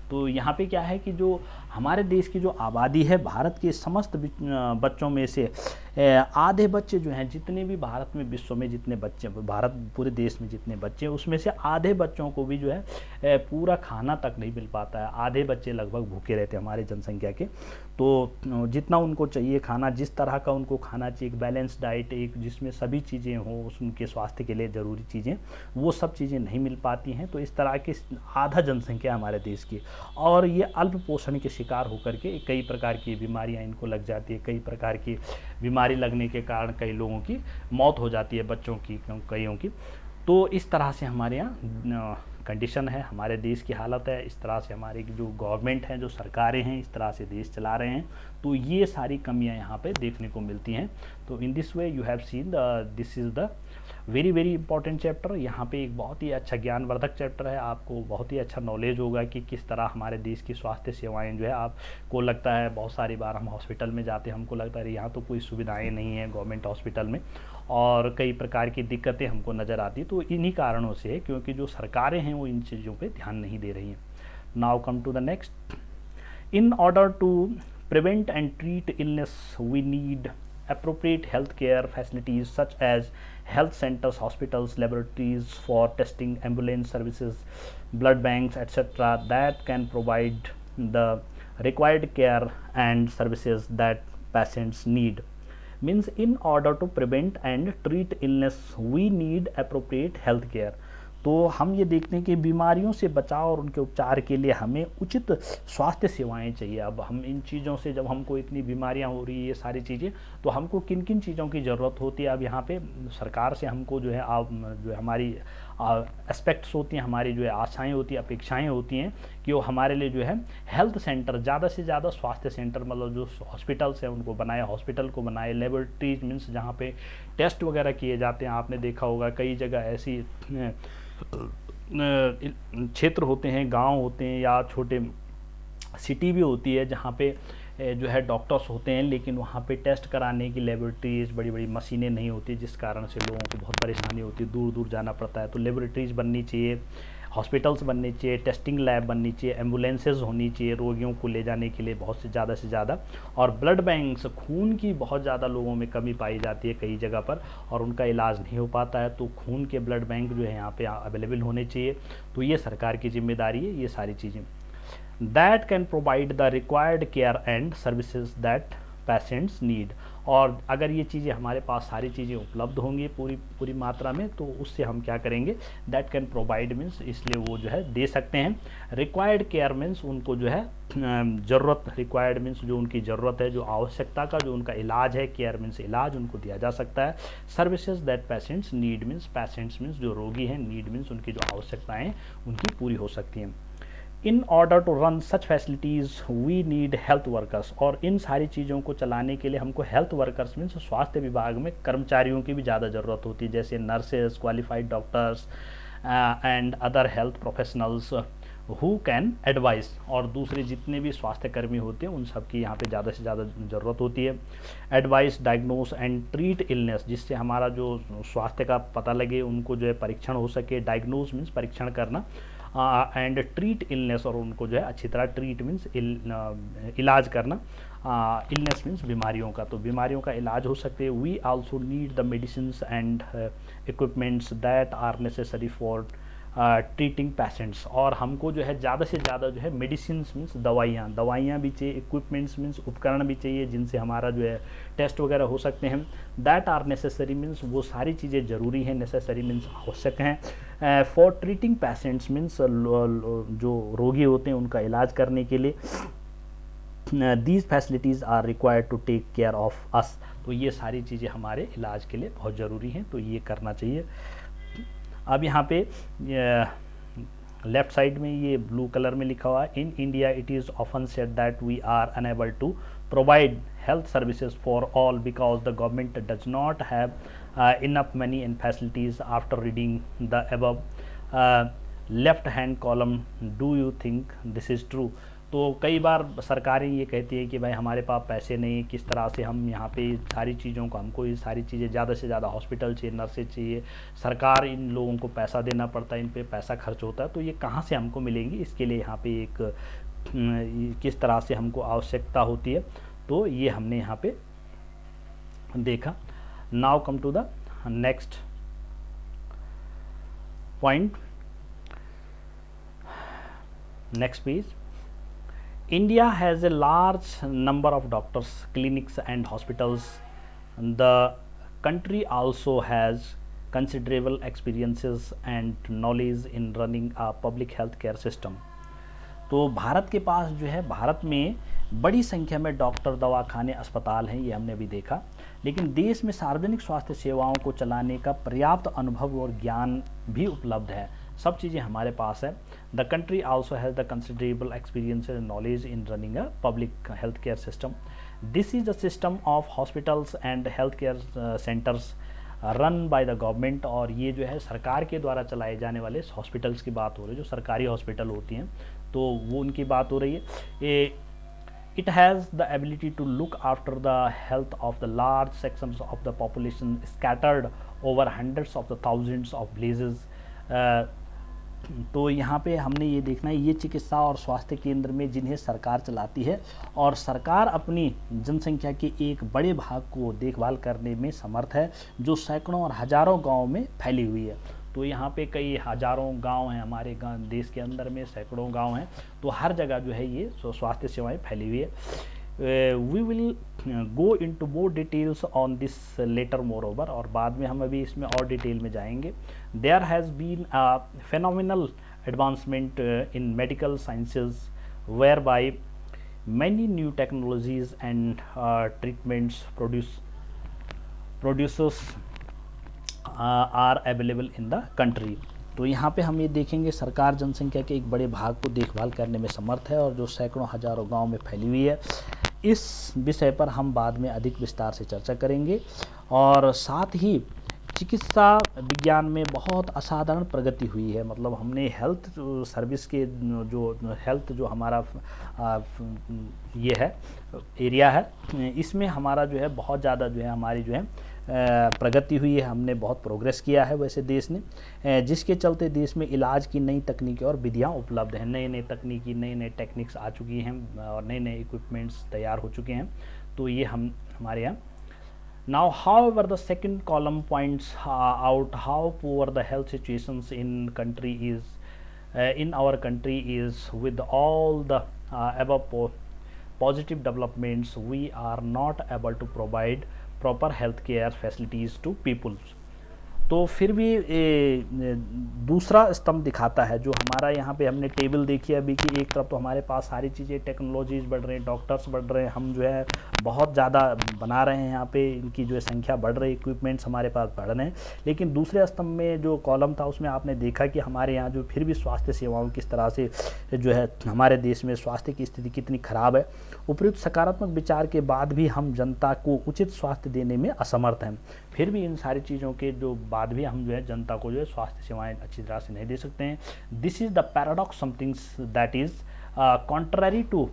तो यहाँ पे क्या है कि जो हमारे देश की जो आबादी है, भारत के समस्त बच्चों में से आधे बच्चे जो हैं, जितने भी भारत में, विश्व में जितने बच्चे, भारत पूरे देश में जितने बच्चे हैं, उसमें से आधे बच्चों को भी जो है पूरा खाना तक नहीं मिल पाता है। आधे बच्चे लगभग भूखे रहते हैं हमारी जनसंख्या के। तो जितना उनको चाहिए खाना, जिस तरह का उनको खाना चाहिए, एक बैलेंस डाइट, एक जिसमें सभी चीज़ें हों, उनके स्वास्थ्य के लिए ज़रूरी चीज़ें, वो सब चीज़ें नहीं मिल पाती हैं। तो इस तरह की आधा जनसंख्या हमारे देश की, और ये अल्प पोषण के शिकार होकर के कई प्रकार की बीमारियां इनको लग जाती है। कई प्रकार की बीमारी लगने के कारण कई लोगों की मौत हो जाती है, बच्चों की, कईयों की। तो इस तरह से हमारे यहाँ कंडीशन है, हमारे देश की हालत है, इस तरह से हमारे जो गवर्नमेंट हैं, जो सरकारें हैं, इस तरह से देश चला रहे हैं। तो ये सारी कमियां यहाँ पे देखने को मिलती हैं। तो in this way you have seen this is the very very important chapter. यहाँ पे एक बहुत ही अच्छा ज्ञानवर्धक चैप्टर है, आपको बहुत ही अच्छा नॉलेज होगा कि किस तरह हमारे देश की स्वास्थ्य सेवाएं जो है, आपको लगता है बहुत सारी बार हम हॉस्पिटल में जाते हैं, हमको लगता है यहाँ तो कोई सुविधाएं नहीं है गवर्नमेंट हॉस्पिटल में, और कई प्रकार की दिक्कतें हमको नज़र आती। तो इन्हीं कारणों से है, क्योंकि जो सरकारें हैं वो इन चीज़ों पर ध्यान नहीं दे रही हैं। Now come to the next. In order to prevent and treat illness, we need appropriate healthcare facilities such as health centers, hospitals, laboratories for testing, ambulance services, blood banks, etc. that can provide the required care and services that patients need. Means in order to prevent and treat illness, we need appropriate healthcare. तो हम ये देखते हैं कि बीमारियों से बचाव और उनके उपचार के लिए हमें उचित स्वास्थ्य सेवाएं चाहिए। अब हम इन चीज़ों से, जब हमको इतनी बीमारियां हो रही है, ये सारी चीज़ें, तो हमको किन किन चीज़ों की ज़रूरत होती है। अब यहाँ पे सरकार से हमको जो है जो है हमारी एस्पेक्ट्स होती हैं, हमारी जो है आशाएं होती हैं, अपेक्षाएं होती हैं कि वो हमारे लिए जो है हेल्थ सेंटर, ज़्यादा से ज़्यादा स्वास्थ्य सेंटर, मतलब जो हॉस्पिटल्स हैं उनको बनाए, हॉस्पिटल को बनाए, लेबोरेटरीज मीन्स जहाँ पे टेस्ट वगैरह किए जाते हैं। आपने देखा होगा कई जगह ऐसी क्षेत्र होते हैं, गांव होते हैं या छोटे सिटी भी होती है जहाँ पे जो है डॉक्टर्स होते हैं, लेकिन वहाँ पे टेस्ट कराने की लेबोरेटरीज, बड़ी बड़ी मशीनें नहीं होती, जिस कारण से लोगों को बहुत परेशानी होती है, दूर दूर जाना पड़ता है। तो लेबोरेटरीज बननी चाहिए, हॉस्पिटल्स बननी चाहिए, टेस्टिंग लैब बननी चाहिए, एम्बुलेंसेज होनी चाहिए रोगियों को ले जाने के लिए बहुत से ज़्यादा, और ब्लड बैंक्स, खून की बहुत ज़्यादा लोगों में कमी पाई जाती है कई जगह पर और उनका इलाज नहीं हो पाता है, तो खून के ब्लड बैंक जो है यहाँ पे अवेलेबल होने चाहिए। तो ये सरकार की जिम्मेदारी है, ये सारी चीज़ें। That can provide the required care and services that patients need। और अगर ये चीज़ें हमारे पास सारी चीज़ें उपलब्ध होंगी पूरी मात्रा में, तो उससे हम क्या करेंगे, दैट कैन प्रोवाइड मीन्स, इसलिए वो जो है दे सकते हैं। रिक्वायर्ड केयर मीन्स उनको जो है ज़रूरत, रिक्वायर्ड मीन्स जो उनकी ज़रूरत है, जो आवश्यकता का जो उनका इलाज है, केयर मीन्स इलाज उनको दिया जा सकता है। Services that patients need means, patients means जो रोगी हैं, नीड मीन्स उनकी जो आवश्यकताएँ उनकी पूरी हो सकती हैं। In order to run such facilities we need health workers. और इन सारी चीज़ों को चलाने के लिए हमको हेल्थ वर्कर्स मीन्स स्वास्थ्य विभाग में कर्मचारियों की भी ज़्यादा ज़रूरत होती है, जैसे nurses, qualified doctors and other health professionals who can advice. और दूसरे जितने भी स्वास्थ्य कर्मी होते हैं उन सब की यहाँ पे ज़्यादा से ज़्यादा ज़रूरत होती है। Advice, diagnose and treat illness, जिससे हमारा जो स्वास्थ्य का पता लगे, उनको जो है परीक्षण हो सके। डायग्नोस मीन्स परीक्षण करना, एंड ट्रीट इलनेस, और उनको जो है अच्छी तरह, ट्रीट मीन्स इलाज करना, इलनेस मीन्स बीमारियों का, तो बीमारियों का इलाज हो सकते हैं। We also need the medicines and equipments that are necessary for treating patients. और हमको जो है ज़्यादा से ज़्यादा जो है मेडिसिन्स मीन्स दवाइयाँ भी चाहिए, इक्विपमेंट्स मीन्स उपकरण भी चाहिए, जिनसे हमारा जो है टेस्ट वगैरह हो सकते हैं। दैट आर नेसेसरी मीन्स वो सारी चीज़ें ज़रूरी हैं, नेसेसरी मीन्स आवश्यक हैं। फॉर ट्रीटिंग पेशेंट्स मीन्स जो रोगी होते हैं उनका इलाज करने के लिए। These facilities are required to take care of us. तो ये सारी चीज़ें हमारे इलाज के लिए बहुत ज़रूरी हैं, तो ये करना चाहिए। अब यहाँ पे लेफ्ट साइड में ये ब्लू कलर में लिखा हुआ है, in India it is often said that we are unable to provide health services for all because the government does not have enough money and facilities। after reading the above left hand column, do you think this is true? तो कई बार सरकारें ये कहती है कि भाई हमारे पास पैसे नहीं, किस तरह से हम यहाँ पे सारी चीज़ों को, हमको ये सारी चीज़ें ज़्यादा से ज़्यादा हॉस्पिटल चाहिए, नर्सेज चाहिए, सरकार इन लोगों को पैसा देना पड़ता है, इन पे पैसा खर्च होता है, तो ये कहाँ से हमको मिलेंगी, इसके लिए यहाँ पे एक किस तरह से हमको आवश्यकता होती है, तो ये हमने यहाँ पे देखा। Now come to the next point, next page। India has a large number of doctors, clinics and hospitals। The country also has considerable experiences and knowledge in running a public health care system। तो भारत के पास जो है, भारत में बड़ी संख्या में doctor, दवाखाने, अस्पताल हैं, ये हमने अभी देखा, लेकिन देश में सार्वजनिक स्वास्थ्य सेवाओं को चलाने का पर्याप्त अनुभव और ज्ञान भी उपलब्ध है, सब चीज़ें हमारे पास है। The country also has the considerable experience and knowledge in running a public health care system. This is the system of hospitals and health care centres run by the government. और ये जो है सरकार के द्वारा चलाए जाने वाले हॉस्पिटल्स की बात हो रही है, जो सरकारी हॉस्पिटल होती हैं, तो वो उनकी बात हो रही है। It has the ability to look after the health of the large sections of the population scattered over hundreds of the thousands of villages। तो यहाँ पे हमने ये देखना है, ये चिकित्सा और स्वास्थ्य केंद्र में जिन्हें सरकार चलाती है, और सरकार अपनी जनसंख्या के एक बड़े भाग को देखभाल करने में समर्थ है, जो सैकड़ों और हजारों गाँव में फैली हुई है। तो यहाँ पे कई हजारों गांव हैं, हमारे देश के अंदर में सैकड़ों गांव हैं, तो हर जगह जो है ये स्वास्थ्य सेवाएं फैली हुई है। We will go into more details on this later moreover, और बाद में हम अभी इसमें और डिटेल में जाएंगे. There has been a phenomenal advancement in medical sciences whereby many new technologies and treatments producers are available in the country. तो यहाँ पे हम ये देखेंगे सरकार जनसंख्या के एक बड़े भाग को देखभाल करने में समर्थ है और जो सैकड़ों हजारों गांव में फैली हुई है. इस विषय पर हम बाद में अधिक विस्तार से चर्चा करेंगे. और साथ ही चिकित्सा विज्ञान में बहुत असाधारण प्रगति हुई है. मतलब हमने हेल्थ सर्विस के जो हेल्थ जो हमारा ये है एरिया है, इसमें हमारा जो है बहुत ज़्यादा जो है हमारी जो है प्रगति हुई है. हमने बहुत प्रोग्रेस किया है वैसे देश ने, जिसके चलते देश में इलाज की नई तकनीकें और विधियाँ उपलब्ध हैं. नए नए तकनीकी नए नए टेक्निक्स आ चुकी हैं और नए नए इक्विपमेंट्स तैयार हो चुके हैं. तो ये हमारे यहाँ. Now, however, the second column points out how poor the health situations in our country is. With all the above positive developments, we are not able to provide proper health care facilities to people. तो फिर भी दूसरा स्तंभ दिखाता है जो हमारा यहाँ पे हमने टेबल देखी अभी कि एक तरफ तो हमारे पास सारी चीज़ें टेक्नोलॉजीज बढ़ रहे हैं, डॉक्टर्स बढ़ रहे हैं, हम जो है बहुत ज़्यादा बना रहे हैं, यहाँ पे इनकी जो है संख्या बढ़ रही, इक्विपमेंट्स हमारे पास बढ़ रहे हैं. लेकिन दूसरे स्तंभ में जो कॉलम था उसमें आपने देखा कि हमारे यहाँ जो फिर भी स्वास्थ्य सेवाओं किस तरह से जो है हमारे देश में स्वास्थ्य की स्थिति कितनी ख़राब है. उपयुक्त सकारात्मक विचार के बाद भी हम जनता को उचित स्वास्थ्य देने में असमर्थ हैं. फिर भी इन सारी चीज़ों के जो बाद भी हम जो है जनता को जो है स्वास्थ्य सेवाएं अच्छी तरह से नहीं दे सकते हैं. This is the paradox, somethings that is contrary to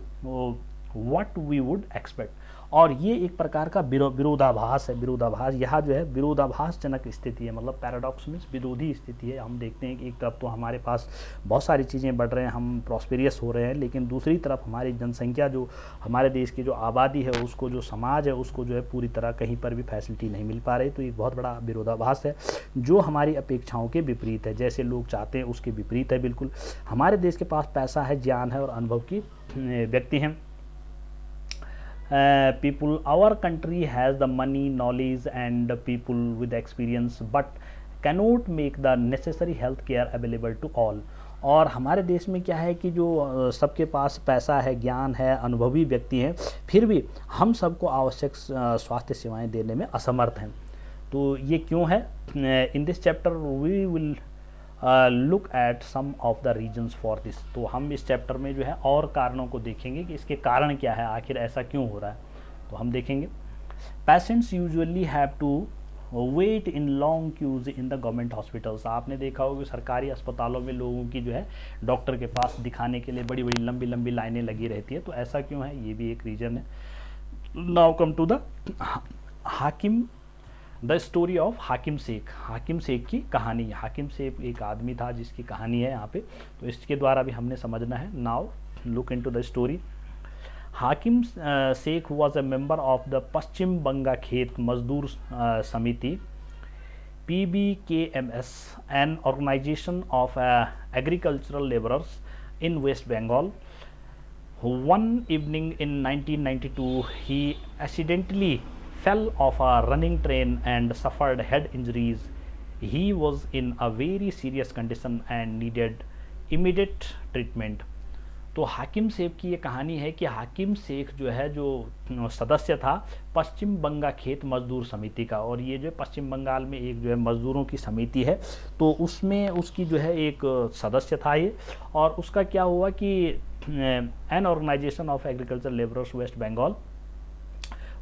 what we would expect. और ये एक प्रकार का विरोधाभास है. विरोधाभास यहाँ जो है विरोधाभासजनक स्थिति है. मतलब पैराडॉक्स मीन्स विरोधी स्थिति है. हम देखते हैं कि एक तरफ तो हमारे पास बहुत सारी चीज़ें बढ़ रहे हैं, हम प्रॉस्पेरियस हो रहे हैं, लेकिन दूसरी तरफ हमारी जनसंख्या जो हमारे देश की जो आबादी है उसको जो समाज है उसको जो है पूरी तरह कहीं पर भी फैसिलिटी नहीं मिल पा रही. तो एक बहुत बड़ा विरोधाभास है जो हमारी अपेक्षाओं के विपरीत है. जैसे लोग चाहते हैं उसके विपरीत है बिल्कुल. हमारे देश के पास पैसा है, ज्ञान है और अनुभव की व्यक्ति हैं. People, our country has the money, knowledge and people with experience but cannot make the necessary health care available to all. और हमारे देश में क्या है कि जो सबके पास पैसा है, ज्ञान है, अनुभवी व्यक्ति हैं, फिर भी हम सबको आवश्यक स्वास्थ्य सेवाएं देने में असमर्थ हैं. तो ये क्यों है? In this chapter we will look at some of the reasons for this. तो हम इस चैप्टर में जो है और कारणों को देखेंगे कि इसके कारण क्या है, आखिर ऐसा क्यों हो रहा है. तो हम देखेंगे. Patients usually have to wait in long queues in the government hospitals. आपने देखा होगा सरकारी अस्पतालों में लोगों की जो है डॉक्टर के पास दिखाने के लिए बड़ी बड़ी लंबी लंबी लाइनें लगी रहती है. तो ऐसा क्यों है, ये भी एक रीज़न है. नाउ कम टू द हाकिम, द स्टोरी ऑफ हाकिम शेख. हाकिम शेख की कहानी. हाकिम शेख एक आदमी था जिसकी कहानी है यहाँ पे, तो इसके द्वारा भी हमने समझना है. Now look into the story. Hakim Sheikh was a member of the Paschim Banga Khet Mazdoor समिति PBKMS, an organization of agricultural laborers in West Bengal. One evening in 1992, he accidentally fell off a running train and suffered head injuries. He was in a very serious condition and needed immediate treatment. तो हाकिम शेख की ये कहानी है कि हाकिम शेख जो है जो सदस्य था पश्चिम बंगा खेत मजदूर समिति का, और ये जो पश्चिम बंगाल में एक जो है मजदूरों की समिति है, तो उसमें उसकी जो है एक सदस्य था ये. और उसका क्या हुआ कि an organisation of agriculture labourers West Bengal,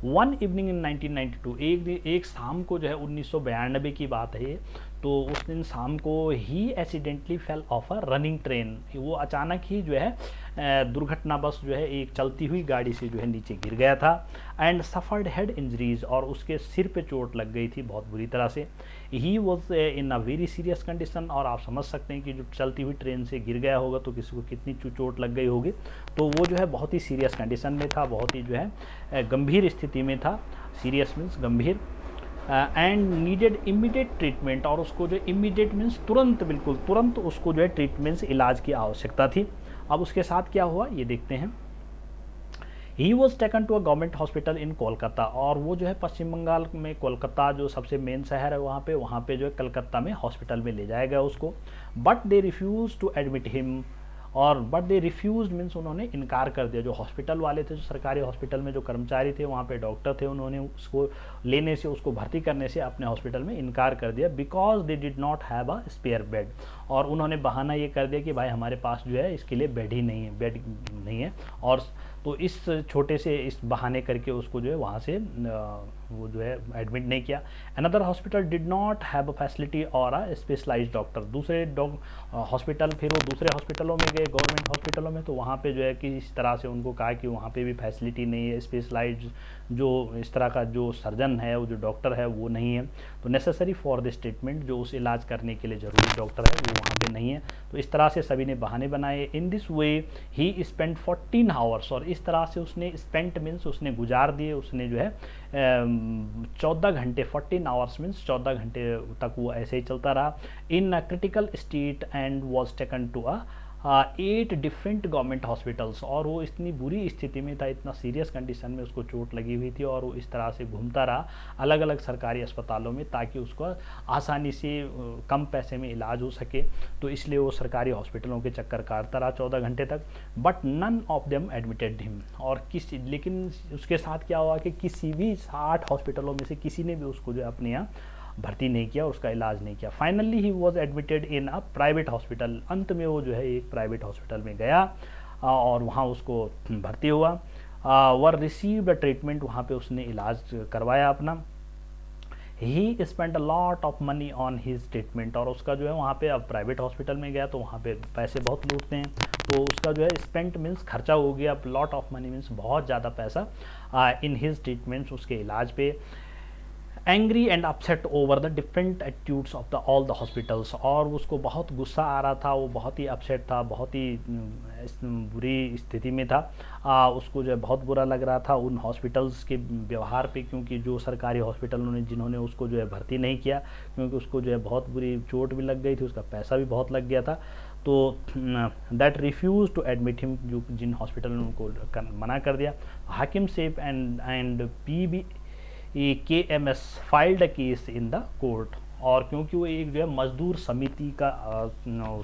one evening in 1992, एक शाम को जो है 1992 की बात है ये. तो उस दिन शाम को ही accidentally fell off a running train. वो अचानक ही जो है दुर्घटनावश जो है एक चलती हुई गाड़ी से जो है नीचे गिर गया था. एंड सफर्ड हेड इंजरीज, और उसके सिर पे चोट लग गई थी बहुत बुरी तरह से. He was in a very serious condition. और आप समझ सकते हैं कि जो चलती हुई ट्रेन से गिर गया होगा तो किसी को कितनी चोट लग गई होगी. तो वो जो है बहुत ही सीरियस कंडीशन में था, बहुत ही जो है गंभीर स्थिति में था. सीरियस मीन्स गंभीर. एंड नीडेड इमीडिएट ट्रीटमेंट, और उसको जो इमीडिएट मीन्स तुरंत, बिल्कुल तुरंत उसको जो है ट्रीटमेंट इलाज की आवश्यकता थी. अब उसके साथ क्या हुआ ये देखते हैं. He was taken to a government hospital in Kolkata, और वो जो है पश्चिम बंगाल में कोलकाता जो सबसे मेन शहर है वहाँ पे जो है कलकत्ता में हॉस्पिटल में ले जाया गया उसको। But they refuse to admit him, और बट दे रिफ्यूज़ मीन्स उन्होंने इनकार कर दिया। जो हॉस्पिटल वाले थे, जो सरकारी हॉस्पिटल में जो कर्मचारी थे, वहाँ पे डॉक्टर थे, उन्होंने उसको लेने से, उसको भर्ती करने से अपने हॉस्पिटल में इनकार कर दिया, because they did not have a spare bed. और उन्होंने बहाना ये कर दिया कि भाई हमारे पास जो है इसके लिए बेड ही नहीं है, बेड नहीं है। और तो इस छोटे से इस बहाने करके उसको जो है वहाँ से वो जो है एडमिट नहीं किया। Another hospital did not have a facility और अ स्पेशलाइज्ड डॉक्टर। दूसरे हॉस्पिटल, फिर वो दूसरे हॉस्पिटलों में गए, गवर्नमेंट हॉस्पिटलों में, तो वहाँ पे जो है कि इस तरह से उनको कहा कि वहाँ पे भी फैसिलिटी नहीं है, स्पेशलाइज्ड जो इस तरह का जो सर्जन है, वो जो डॉक्टर है वो नहीं है, तो नेसेसरी फॉर दिस ट्रीटमेंट, जो उस इलाज करने के लिए ज़रूरी डॉक्टर है वो वहाँ पे नहीं है। तो इस तरह से सभी ने बहाने बनाए। In this way he spend 14 hours, और इस तरह से उसने स्पेंट मीन्स उसने गुजार दिए, उसने जो है 14 घंटे, 14 आवर्स मीन्स 14 घंटे तक वो ऐसे ही चलता रहा। In a critical state and was taken to a 8 different government hospitals, और वो इतनी बुरी स्थिति में था, इतना सीरियस कंडीशन में उसको चोट लगी हुई थी, और वो इस तरह से घूमता रहा अलग अलग सरकारी अस्पतालों में, ताकि उसको आसानी से कम पैसे में इलाज हो सके। तो इसलिए वो सरकारी हॉस्पिटलों के चक्कर काटता रहा 14 घंटे तक। But none of them admitted him, और लेकिन उसके साथ क्या हुआ कि किसी भी 60 हॉस्पिटलों में से किसी ने भी उसको जो अपने यहाँ भर्ती नहीं किया, उसका इलाज नहीं किया। Finally he was admitted in a private hospital, अंत में वो जो है एक प्राइवेट हॉस्पिटल में गया और वहाँ उसको भर्ती हुआ। वर रिसीव्ड अ ट्रीटमेंट, वहाँ पे उसने इलाज करवाया अपना। He spend a lot of money on his treatment, और उसका जो है वहाँ पे, अब प्राइवेट हॉस्पिटल में गया तो वहाँ पे पैसे बहुत लूटते हैं, तो उसका जो है स्पेंट मीन्स खर्चा हो गया, अब लॉट ऑफ मनी मीन्स बहुत ज़्यादा पैसा इन हिज ट्रीटमेंट्स, उसके इलाज पे। Angry and upset over the different attitudes of the all the hospitals, और उसको बहुत गुस्सा आ रहा था, वो बहुत ही अपसेट था, बहुत ही बुरी स्थिति में था। उसको जो है बहुत बुरा लग रहा था उन हॉस्पिटल्स के व्यवहार पे, क्योंकि जो सरकारी हॉस्पिटलों ने जिन्होंने उसको जो है भर्ती नहीं किया, क्योंकि उसको जो है बहुत बुरी चोट भी लग गई थी, उसका पैसा भी बहुत लग गया था, तो that refuse to admit him, जो जिन हॉस्पिटल ने उनको मना कर दिया। हाकिम सेफ and PB KMS filed a case in the court, और क्योंकि वो एक जो है मजदूर समिति का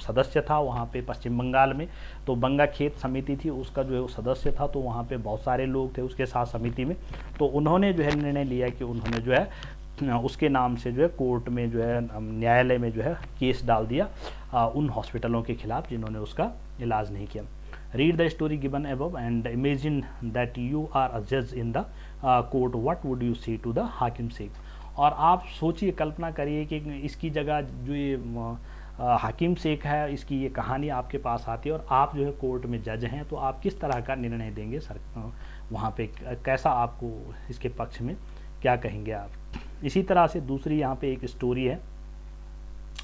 सदस्य था वहाँ पे पश्चिम बंगाल में, तो बंगा खेत समिति थी, उसका जो है वो सदस्य था, तो वहाँ पे बहुत सारे लोग थे उसके साथ समिति में, तो उन्होंने जो है निर्णय लिया कि उन्होंने जो है उसके नाम से जो है कोर्ट में जो है न्यायालय में जो है केस डाल दिया उन हॉस्पिटलों के खिलाफ जिन्होंने उसका इलाज नहीं किया। Read the story given above and imagine that you are a judge in the court. What would you say to the hakim sheikh? और आप सोचिए, कल्पना करिए कि इसकी जगह जो ये हाकिम शेख है, इसकी ये कहानी आपके पास आती है और आप जो है कोर्ट में जज हैं, तो आप किस तरह का निर्णय देंगे सर? वहाँ पे कैसा, आपको इसके पक्ष में क्या कहेंगे आप? इसी तरह से दूसरी यहाँ पे एक स्टोरी है,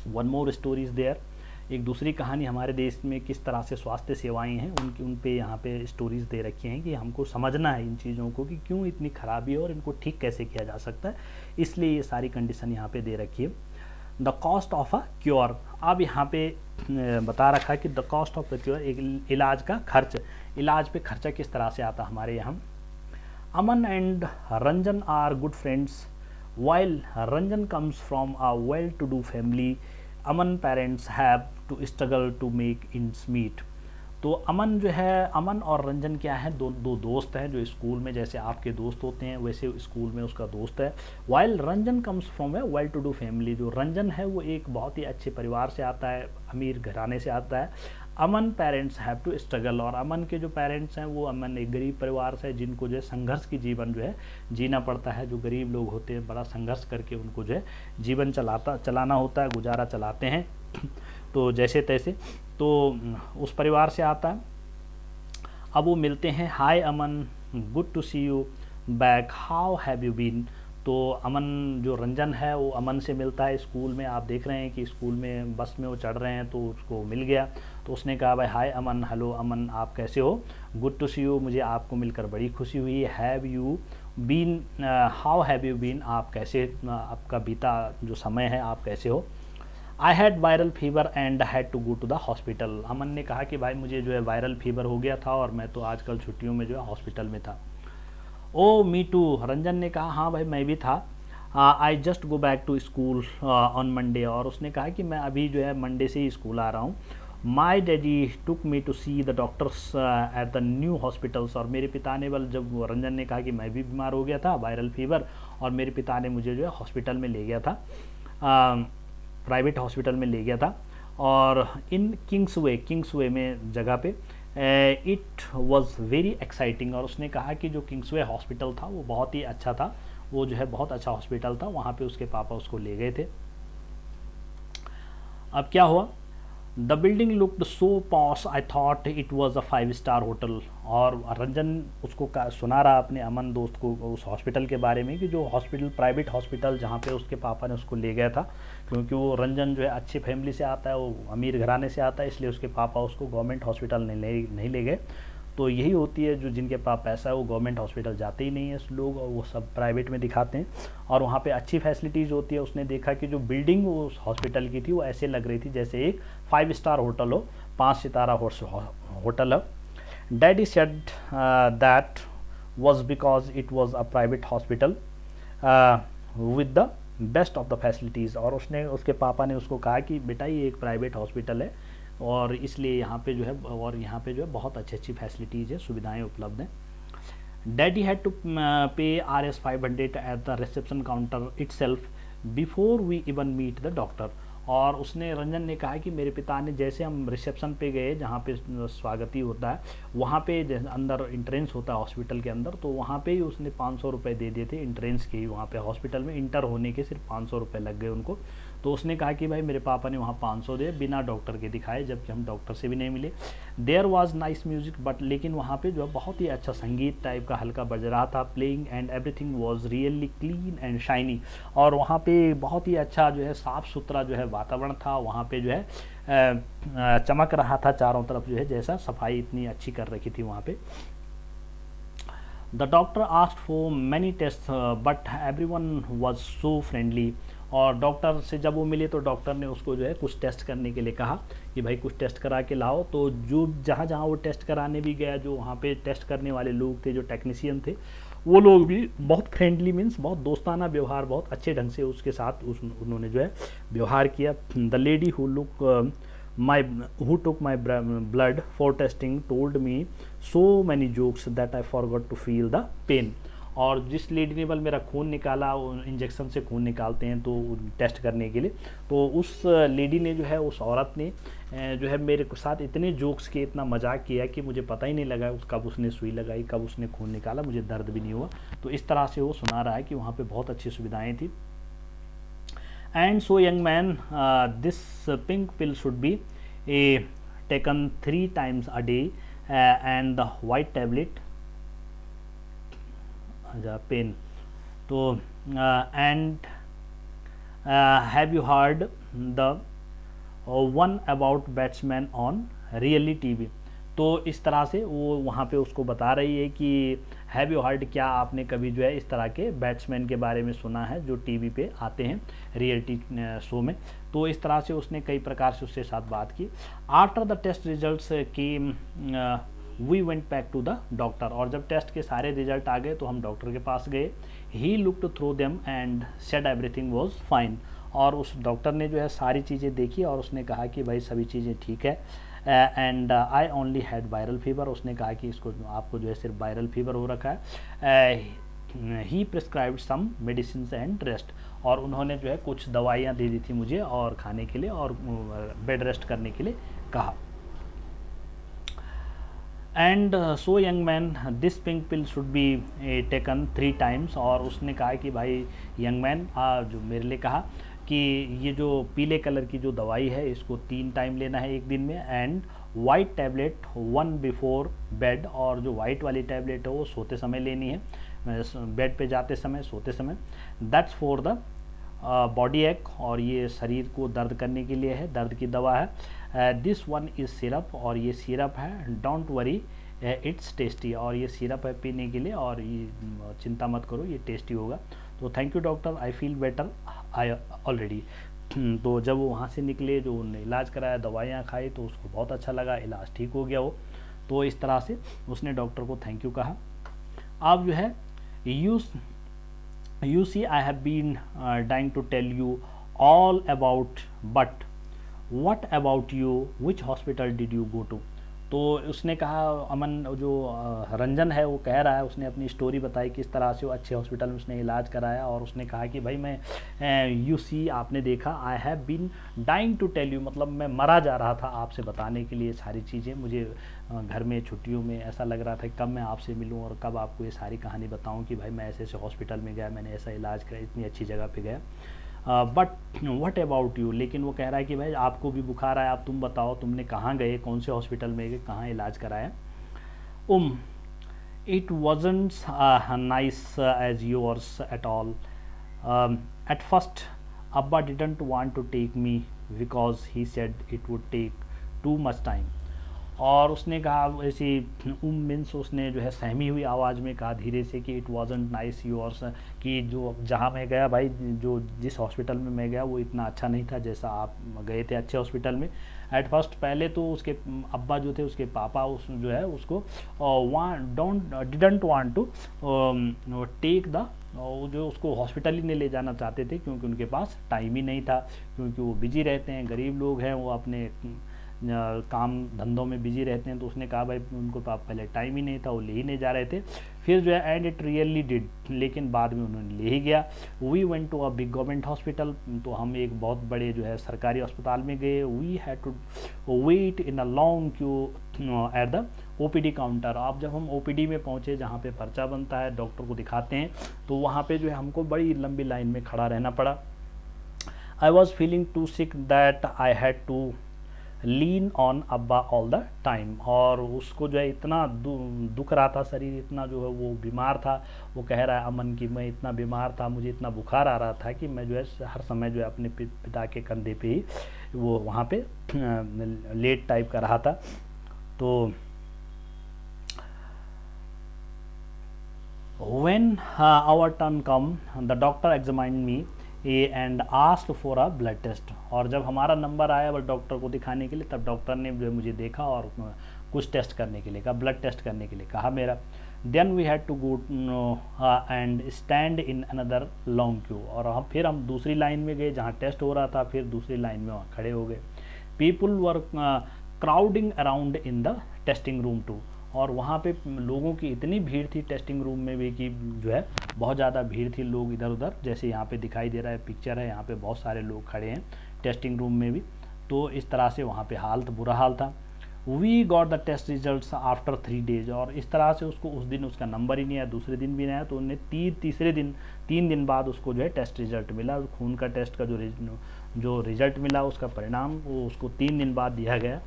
one more story is there. एक दूसरी कहानी हमारे देश में किस तरह से स्वास्थ्य सेवाएं हैं उन पे यहाँ पे स्टोरीज़ दे रखी हैं कि हमको समझना है इन चीज़ों को कि क्यों इतनी ख़राबी है और इनको ठीक कैसे किया जा सकता है, इसलिए ये सारी कंडीशन यहाँ पे दे रखी है। The cost of a cure, अब यहाँ पे बता रखा है कि the cost of the cure, एक इलाज का खर्च, इलाज पे खर्चा किस तरह से आता हमारे यहाँ। Aman and Ranjan are good friends while Ranjan comes from a well to do family. Aman parents have to struggle to make ends meet. तो अमन जो है, अमन और रंजन क्या है, दो दोस्त हैं जो स्कूल में जैसे आपके दोस्त होते हैं वैसे स्कूल में उसका दोस्त है। While Ranjan comes from a well to do family, जो रंजन है वो एक बहुत ही अच्छे परिवार से आता है, अमीर घराने से आता है। अमन पेरेंट्स हैव टू स्ट्रगल, और अमन के जो पेरेंट्स हैं वो अमन एक गरीब परिवार से, जिनको जो है संघर्ष की जीवन जो है जीना पड़ता है। जो गरीब लोग होते हैं बड़ा संघर्ष करके उनको जो है जीवन चलाना होता है, गुजारा चलाते हैं तो जैसे तैसे, तो उस परिवार से आता है। अब वो मिलते हैं, hi Aman, good to see you back, how have you been. तो अमन जो रंजन है वो अमन से मिलता है स्कूल में, आप देख रहे हैं कि स्कूल में बस में वो चढ़ रहे हैं तो उसको मिल गया, तो उसने कहा भाई हाय अमन, हेलो अमन, आप कैसे हो, गुड टू सी यू, मुझे आपको मिलकर बड़ी खुशी हुई, have you been, how have you been, आप कैसे, आपका बीता जो समय है आप कैसे हो। I had viral fever and had to go to the hospital. Aman ने कहा कि भाई मुझे जो है वायरल फीवर हो गया था और मैं तो आजकल छुट्टियों में जो है हॉस्पिटल में था। ओ मी टू, रंजन ने कहा हाँ भाई मैं भी था। I just go back to school on Monday, और उसने कहा कि मैं अभी जो है मंडे से ही स्कूल आ रहा हूँ। My daddy took me to see the doctors at the new hospitals, और मेरे पिता ने जब रंजन ने कहा कि मैं भी बीमार हो गया था वायरल फीवर, और मेरे पिता ने मुझे जो है हॉस्पिटल में ले गया था, प्राइवेट हॉस्पिटल में ले गया था, और इन किंग्सवे में जगह पे इट वॉज़ वेरी एक्साइटिंग। और उसने कहा कि जो किंग्सवे हॉस्पिटल था वो बहुत ही अच्छा था, वो जो है बहुत अच्छा हॉस्पिटल था, वहाँ पे उसके पापा उसको ले गए थे। अब क्या हुआ, the building looked so posh I thought it was a 5 star hotel. और रंजन उसको सुना रहा अपने अमन दोस्त को उस हॉस्पिटल के बारे में कि जो हॉस्पिटल, प्राइवेट हॉस्पिटल जहाँ पे उसके पापा ने उसको ले गया था, क्योंकि वो रंजन जो है अच्छी फैमिली से आता है, वो अमीर घराने से आता है, इसलिए उसके पापा उसको गवर्नमेंट हॉस्पिटल नहीं ले गए। तो यही होती है, जो जिनके पास पैसा है वो गवर्नमेंट हॉस्पिटल जाते ही नहीं है लोग, और वो सब प्राइवेट में दिखाते हैं, और वहाँ पे अच्छी फैसिलिटीज़ होती है। उसने देखा कि जो बिल्डिंग वो उस हॉस्पिटल की थी वो ऐसे लग रही थी जैसे एक 5 स्टार होटल हो, 5 सितारा होटल है। Daddy said that was because it was a private hospital with the best of the facilities। और उसके पापा ने उसको कहा कि बेटा ये एक प्राइवेट हॉस्पिटल है और इसलिए यहाँ पे जो है बहुत अच्छी फैसिलिटीज़ है, सुविधाएं उपलब्ध हैं। Daddy had to pay Rs 500 at the reception counter itself before we even meet the doctor. और रंजन ने कहा कि मेरे पिता ने, जैसे हम रिसेप्शन पे गए जहाँ पे स्वागती होता है, वहाँ पे अंदर इंट्रेंस होता है हॉस्पिटल के अंदर, तो वहाँ पे ही उसने 500 रुपये दे दिए थे इंट्रेंस के ही। वहाँ पे हॉस्पिटल में इंटर होने के सिर्फ 500 रुपये लग गए उनको। तो उसने कहा कि भाई मेरे पापा ने वहाँ 500 दे बिना डॉक्टर के दिखाए, जबकि हम डॉक्टर से भी नहीं मिले। There was nice music but, लेकिन वहाँ पे जो है बहुत ही अच्छा संगीत टाइप का हल्का बज रहा था, playing and everything was really clean and shiny. और वहाँ पे बहुत ही अच्छा जो है साफ़ सुथरा जो है वातावरण था, वहाँ पे जो है चमक रहा था चारों तरफ, जो है जैसा सफाई इतनी अच्छी कर रखी थी वहाँ पे। The doctor asked for many test but everyone was so friendly. और डॉक्टर से जब वो मिले तो डॉक्टर ने उसको जो है कुछ टेस्ट करने के लिए कहा कि भाई कुछ टेस्ट करा के लाओ। तो जो जहाँ वो टेस्ट कराने भी गया, जो वहाँ पे टेस्ट करने वाले लोग थे, जो टेक्नीशियन थे, वो लोग भी बहुत फ्रेंडली, मीन्स बहुत दोस्ताना व्यवहार, बहुत अच्छे ढंग से उसके साथ उन्होंने जो है व्यवहार किया। The lady who took my blood for testing told me so many jokes that I forgot to feel the pain। और जिस लेडी ने मेरा खून निकाला, इंजेक्शन से खून निकालते हैं तो टेस्ट करने के लिए, तो उस लेडी ने जो है, उस औरत ने जो है मेरे साथ इतने जोक्स किए, इतना मजाक किया कि मुझे पता ही नहीं लगा कब उसने सुई लगाई, कब उसने खून निकाला, मुझे दर्द भी नहीं हुआ। तो इस तरह से वो सुना रहा है कि वहाँ पे बहुत अच्छी सुविधाएं थी। And so young man, this pink pill should be taken 3 times a day and the white tablet pain। तो and have you heard the one about batsman on really TV। तो इस तरह से वो वहाँ पे उसको बता रही है कि हैव यू हर्ड, क्या आपने कभी जो है इस तरह के बैट्समैन के बारे में सुना है जो टीवी पे आते हैं रियलिटी शो में। तो इस तरह से उसने कई प्रकार से उसके साथ बात की। After the test results came we went back to the doctor. और जब टेस्ट के सारे रिजल्ट आ गए तो हम डॉक्टर के पास गए। He looked through them and said everything was fine. और उस डॉक्टर ने जो है सारी चीज़ें देखी और उसने कहा कि भाई सभी चीज़ें ठीक है। And I only had viral fever. उसने कहा कि इसको आपको जो है सिर्फ वायरल फीवर हो रखा है। He prescribed some medicine and rest. और उन्होंने जो है कुछ दवाइयाँ दे दी थी मुझे और खाने के लिए, और बेड रेस्ट करने के लिए कहा। And so young man, this pink pill should be taken 3 times। और उसने कहा कि भाई यंग मैन, जो मेरे लिए कहा कि ये जो पीले कलर की जो दवाई है इसको 3 टाइम लेना है एक दिन में। And white tablet 1 before bed. और जो वाइट वाली टैबलेट है वो सोते समय लेनी है, बेड पे जाते समय, सोते समय। दैट्स फॉर द बॉडी एक। और ये शरीर को दर्द करने के लिए है, दर्द की दवा है। This one is syrup. और ये सिरप है। Don't worry it's tasty. और ये सिरप है पीने के लिए, और ये चिंता मत करो, ये टेस्टी होगा। तो thank you doctor, I feel better I already. तो जब वो वहाँ से निकले, जो उन्होंने इलाज कराया, दवाइयाँ खाई, तो उसको बहुत अच्छा लगा, इलाज ठीक हो गया वो। तो इस तरह से उसने डॉक्टर को थैंक यू कहा। अब जो है you see I have been dying to tell you all about, but what about you, which hospital did you go to? तो उसने कहा, अमन जो रंजन है वो कह रहा है, उसने अपनी स्टोरी बताई किस तरह से वो अच्छे हॉस्पिटल में उसने इलाज कराया, और उसने कहा कि भाई मैं यू सी आपने देखा, I have been dying to tell you, मतलब मैं मरा जा रहा था आपसे बताने के लिए सारी चीज़ें। मुझे घर में छुट्टियों में ऐसा लग रहा था कब मैं आपसे मिलूं और कब आपको ये सारी कहानी बताऊं कि भाई मैं ऐसे ऐसे हॉस्पिटल में गया, मैंने ऐसा इलाज कराया, इतनी अच्छी जगह पे गया। बट व्हाट अबाउट यू, लेकिन वो कह रहा है कि भाई आपको भी बुखार आया, आप तुम बताओ तुमने कहाँ गए, कौन से हॉस्पिटल में गए, कहाँ इलाज कराया। It wasn't nice as yours at all. At first, Abba didn't want to take me because he said it would take too much time. और उसने कहा ऐसी मीन्स उसने जो है सहमी हुई आवाज़ में कहा धीरे से कि इट वाजंट नाइस योर्स, कि जो जहाँ मैं गया भाई, जो जिस हॉस्पिटल में मैं गया वो इतना अच्छा नहीं था जैसा आप गए थे अच्छे हॉस्पिटल में। एट फर्स्ट, पहले तो उसके अब्बा जो थे, उसके पापा उस जो है उसको didn't want to take the, जो उसको हॉस्पिटल ही नहीं ले जाना चाहते थे क्योंकि उनके पास टाइम ही नहीं था, क्योंकि वो बिजी रहते हैं, गरीब लोग हैं, वो अपने काम धंधों में बिजी रहते हैं। तो उसने कहा भाई उनको पहले टाइम ही नहीं था, वो ले ही नहीं जा रहे थे। फिर जो है एंड इट रियली डिड, लेकिन बाद में उन्होंने ले ही गया। We went to a big government hospital, तो हम एक बहुत बड़े जो है सरकारी अस्पताल में गए। We had to wait in a long queue at the OPD counter. अब जब हम ओपीडी में पहुंचे, जहाँ पे पर्चा बनता है, डॉक्टर को दिखाते हैं, तो वहाँ पे जो है हमको बड़ी लंबी लाइन में खड़ा रहना पड़ा। I was feeling too sick that I had to lean on अब्बा ऑल द टाइम, और उसको जो है इतना दुख रहा था, शरीर इतना जो है वो बीमार था। वो कह रहा है अमन कि मैं इतना बीमार था, मुझे इतना बुखार आ रहा था कि मैं जो है हर समय जो है अपने पिता के कंधे पे ही वो वहाँ पे लेट टाइप कर रहा था। तो when our turn come, the doctor examined me and asked for a blood test. और जब हमारा नंबर आया वो डॉक्टर को दिखाने के लिए, तब डॉक्टर ने जो मुझे देखा और कुछ टेस्ट करने के लिए कहा, ब्लड टेस्ट करने के लिए कहा मेरा। Then we had to go and stand in another long queue, और फिर हम दूसरी लाइन में गए जहाँ टेस्ट हो रहा था, फिर दूसरी लाइन में वहाँ खड़े हो गए। People were crowding around in the testing room too, और वहाँ पे लोगों की इतनी भीड़ थी टेस्टिंग रूम में भी कि जो है बहुत ज़्यादा भीड़ थी, लोग इधर उधर, जैसे यहाँ पे दिखाई दे रहा है पिक्चर है, यहाँ पे बहुत सारे लोग खड़े हैं टेस्टिंग रूम में भी। तो इस तरह से वहाँ पे बुरा हाल था। We got the test results after 3 days, और इस तरह से उसको उस दिन उसका नंबर ही नहीं आया, दूसरे दिन भी नहीं आया, तो उन्हें तीसरे दिन 3 दिन बाद उसको जो है टेस्ट रिजल्ट मिला। खून का टेस्ट का जो रिजल्ट मिला, उसका परिणाम वो उसको 3 दिन बाद दिया गया।